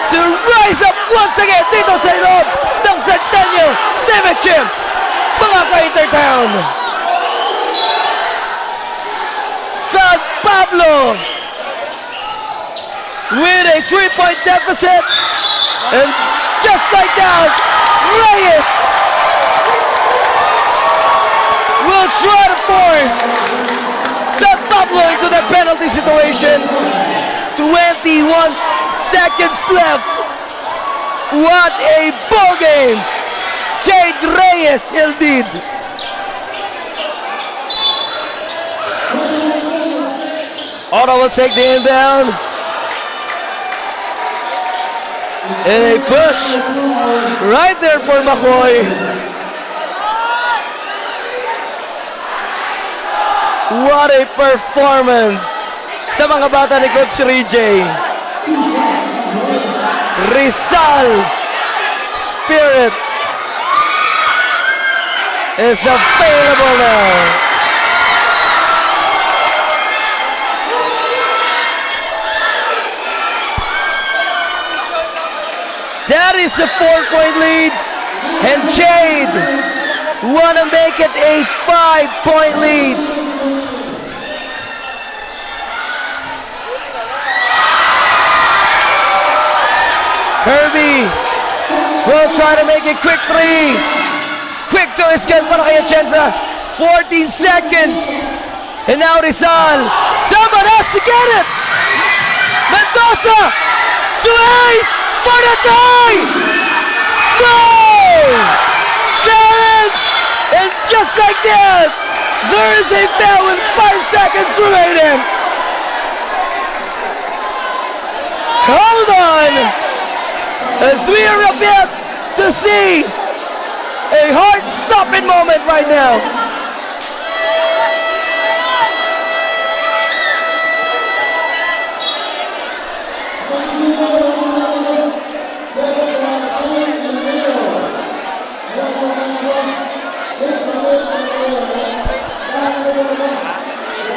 to rise up once again dito sa loob ng Centennial Civic Gym, mga ka-Intertown. San Pablo with a 3-point deficit, and just like that, Reyes will try to force San Pablo into the penalty situation. 21 seconds left. What a ball game! Jade Reyes indeed. Otto will take the inbound. And a push right there for McCoy. What a performance sa mga bata ni Coach Rijay. Rizal Spirit is available now. That is a 4-point lead, and Jade wanna make it a 5-point lead. Herbie will try to make it quick 3. Quick to escape para kay Atienza. 14 seconds. And now Rizal. Someone has to get it. Mendoza to ace for the tie. No! Clarence! And just like that, there is a foul with 5 seconds remaining. Hold on! As we are about to see a heart-stopping moment right now.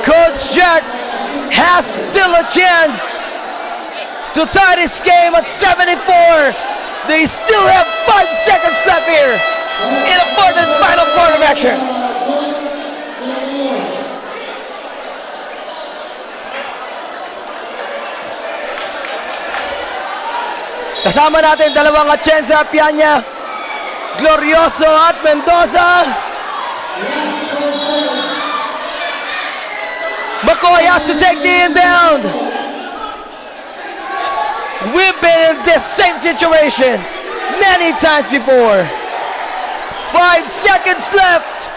Coach Jack has still a chance to tie this game at 74. They still have 5 seconds left here in a fourth and final quarter of action. Kasama natin dalawang Atienza, Piana, Glorioso at Mendoza. McCoy has to take the inbound. We've been in this same situation many times before. 5 seconds left.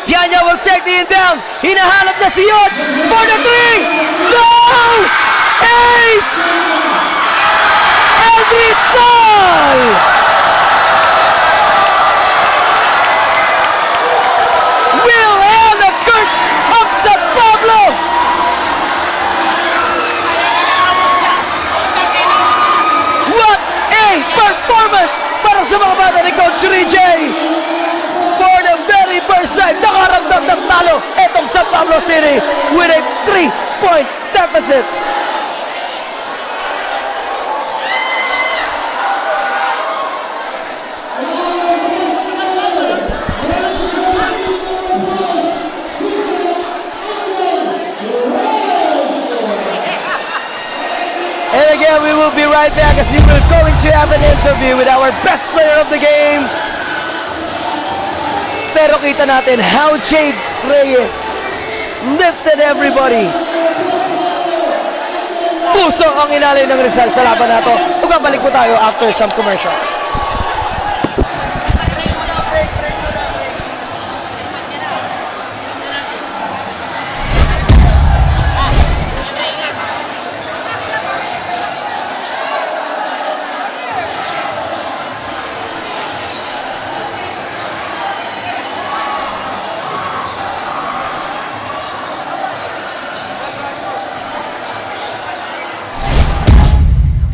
Piana will take the inbound. Hinahanap na si Yoch for the 3. No! Ace! And Rizal! Will have the curse of San Pablo! What a performance para sa mga bata ni Coach Rijay! For the very first time, nakaramdam ng talo itong San Pablo City with a 3-point deficit. And again, we will be right back as we will going to have an interview with our best player of the game. Pero kita natin how Jade Reyes lifted everybody. Puso ang inalay ng Rizal sa laban na to. Balik po tayo after some commercials.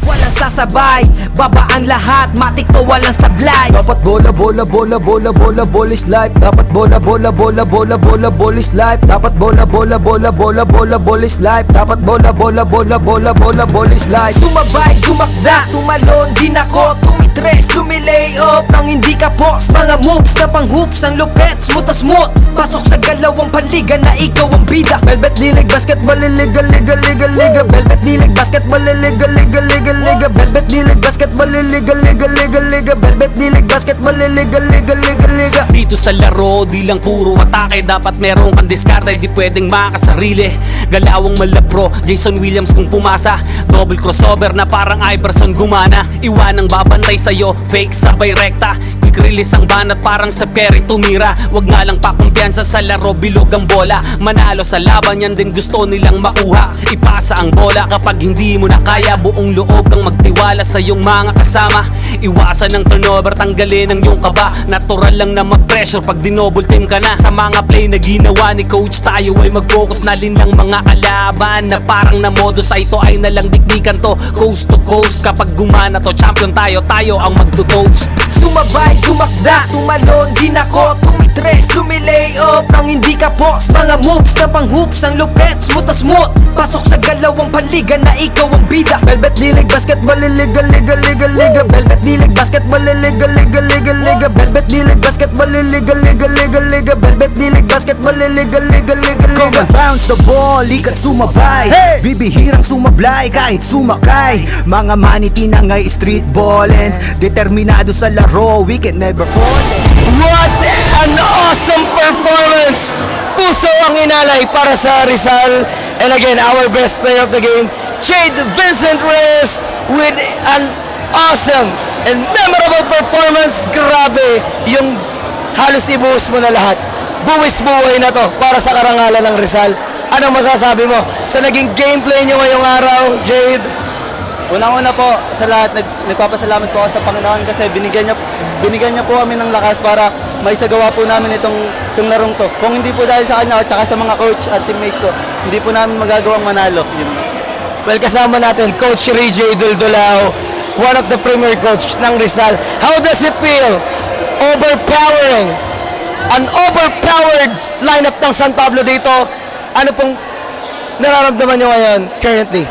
Walang sasabay, babaan lahat, matik to walang sablay. Dapat bola, bola, bola, bola, bola, ball is life. Dapat bola, bola, bola, bola, bola, ball is life. Dapat bola, bola, bola, bola, bola, ball is life. Dapat bola, bola, bola, bola, bola, ball is life. Sumabay, tumakda, tumalon din ako, tumitres, lumilay up nang hindi ka post. Mga moves na pang hoops, ang lupet, smooth na smooth. Pasok sa galawang paligan na ikaw ang bida. Velvet dilig, basketball, liga, liga, liga, liga. Velvet dilig, basketball, liga, liga, liga, liga. Velvet dilig, basketball, liga, liga, liga, liga. Velvet dilig, basketball, liga, liga, liga, liga. Dito sa laro, di lang puro atake. Dapat meron kang diskarte, di pwedeng makasarili. Galawang malabro, Jason Williams kung pumasa. Double crossover na parang Iverson gumana. Iwanang babantay sa'yo, fake sabay rekta. Quick release ang banat parang sa Curry tumira. Wag nga lang pakumpiyansa sa laro, bilog ang bola. Manalo sa laban, yan din gusto nilang makuha. Ipasa ang bola kapag hindi mo na kaya. Buong loob kang magtiwala sa iyong mga kasama. Iwasan ng turnover, tanggalin ang iyong kaba. Natural lang na mag-pressure pag dinouble team ka na. Sa mga play na ginawa ni coach, tayo ay mag-focus na din ng mga kalaban. Na parang na modus ay ito ay nalang dikdikan to. Coast to coast, kapag gumana to, champion tayo, tayo ang magto-toast. Sumabay, tumakda, tumalon din ako, tumitres, lumilay up nang hindi ka post. Mga moves na pang hoops, ang lupet, smooth na smooth. Pasok sa galawang paligan na ikaw ang bida. Velvet dilig, basketball, liga, liga, liga, liga. Velvet dilig, basketball, liga, liga, liga, liga. Velvet dilig, basketball, liga, liga, liga, liga. Velvet dilig, basketball, liga, liga, liga, liga. Come and bounce the ball, ikat sumabay. Bibihirang sumablay kahit sumakay. Mga maniti na ngay street ballin'. Determinado sa laro, we can never fall. What an awesome performance! Puso ang inalay para sa Rizal. And again, our best player of the game, Jade Vincent Reyes, with an awesome and memorable performance. Grabe, yung halos ibuhos mo na lahat. Buwis buhay na to para sa karangalan ng Rizal. Anong masasabi mo sa naging gameplay nyo ngayong araw, Jade? Unang-una po sa lahat, nagpapasalamat po ako sa Panginoon kasi binigyan niya po kami ng lakas para maisagawa po namin itong larong to. Kung hindi po dahil sa kanya at saka sa mga coach at teammate ko, hindi po namin magagawang manalo. Yun. Well, kasama natin, Coach Rijay Duldulao, one of the premier coach ng Rizal. How does it feel? Overpowering. An overpowered lineup ng San Pablo dito. Ano pong nararamdaman nyo ngayon currently?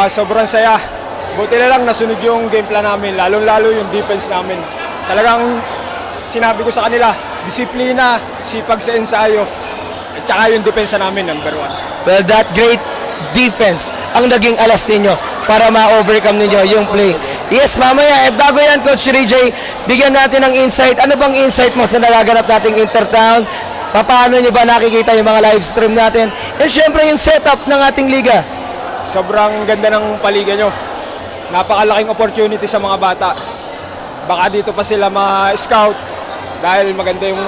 Sobrang saya. Buti na lang nasunod yung game plan namin, lalong-lalo yung defense namin. Talagang sinabi ko sa kanila, disiplina, sipag sa ensayo, at saka yung depensa namin, number 1. Well, that great defense ang naging alas ninyo para ma-overcome ninyo yung play. Yes, mamaya, bago yan, Coach Rijay, bigyan natin ng insight. Ano bang insight mo sa nagaganap nating Intertown? Paano nyo ba nakikita yung mga live stream natin? And syempre yung setup ng ating liga. Sobrang ganda ng paliga nyo. Napakalaking opportunity sa mga bata. Baka dito pa sila ma-scout dahil maganda yung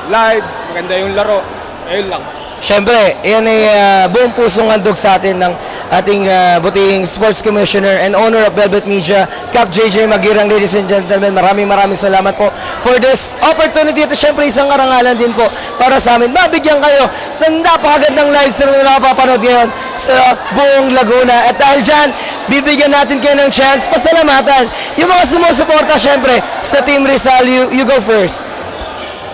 live, maganda yung laro. Ayun lang. Syempre, yan ay buong pusong handog sa atin ng ating butihing Sports Commissioner and owner of Velvet Media, Cap JJ Magirang. Ladies and gentlemen, maraming salamat po for this opportunity. At syempre, isang karangalan din po para sa amin. Mabigyan kayo ng napakagandang live stream na napapanood ngayon sa buong Laguna. At dahil dyan, bibigyan natin kayo ng chance pasalamatan yung mga sumusuporta syempre sa Team Rizal. You go first.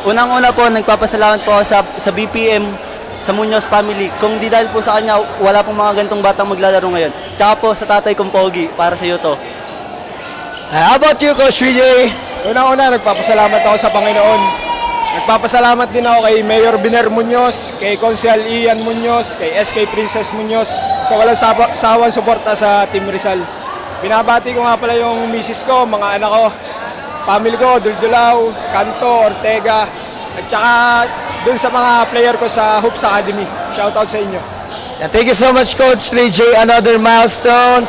Unang-una po, nagpapasalamat po ako sa BPM, sa Muñoz family. Kung di dahil po sa kanya, wala pong mga gantong batang maglalaro ngayon. Tsaka po sa tatay kong Pogi, para sa iyo to. How about you, Coach Rijay? Una-una, nagpapasalamat ako sa Panginoon. Nagpapasalamat din ako kay Mayor Biner Muñoz, kay Consel Ian Muñoz, kay SK Princess Muñoz, sa walang sawang suporta sa Team Rizal. Binabati ko nga pala yung misis ko, mga anak ko, family ko, Duldulao, Canto, Ortega, at saka dun sa mga player ko sa Hoops Academy. Shoutout sa inyo. Thank you so much, Coach Rijay. Another milestone.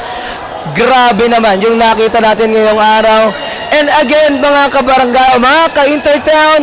Grabe naman yung nakita natin ngayong araw. And again, mga kabarangay, mga ka-Intertown,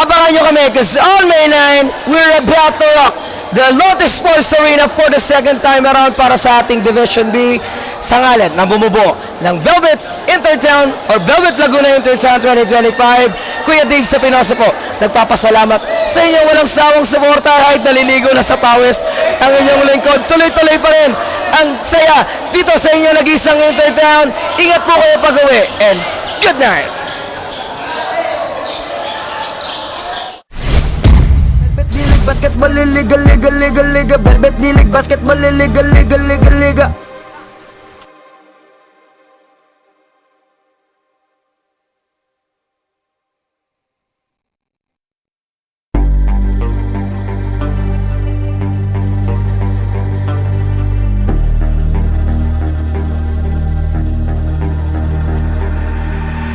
abangan nyo kami because on May 9, we're about to rock the Lotus Sports Arena for the second time around para sa ating Division B sa ngalan ng bumubuo ng Velvet Intertown or Velvet Laguna Intertown 2025. Kuya Dave sa Pinoso po, nagpapasalamat sa inyong walang sawang suporta kahit naliligo na sa pawis ang inyong lingkod. Tuloy-tuloy pa rin ang saya dito sa inyong nag-isang Intertown. Ingat po kayo pag-uwi and good night! Basketball liga liga liga liga Velvet Dilig Basketball liga liga liga liga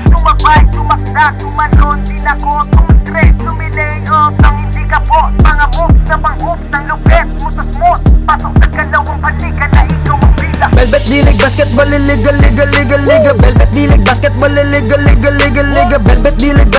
Sumabay, sumakda, tumalon, dinako, tumitres, tumilayo nang hindi ka po mga moves na pang-hoops ng lupet mo sa smooth. Pasok sa galawang balikan na ikaw ang bida. Velvet Dilig Basketball liga liga liga liga Velvet Dilig Basketball liga liga liga liga Velvet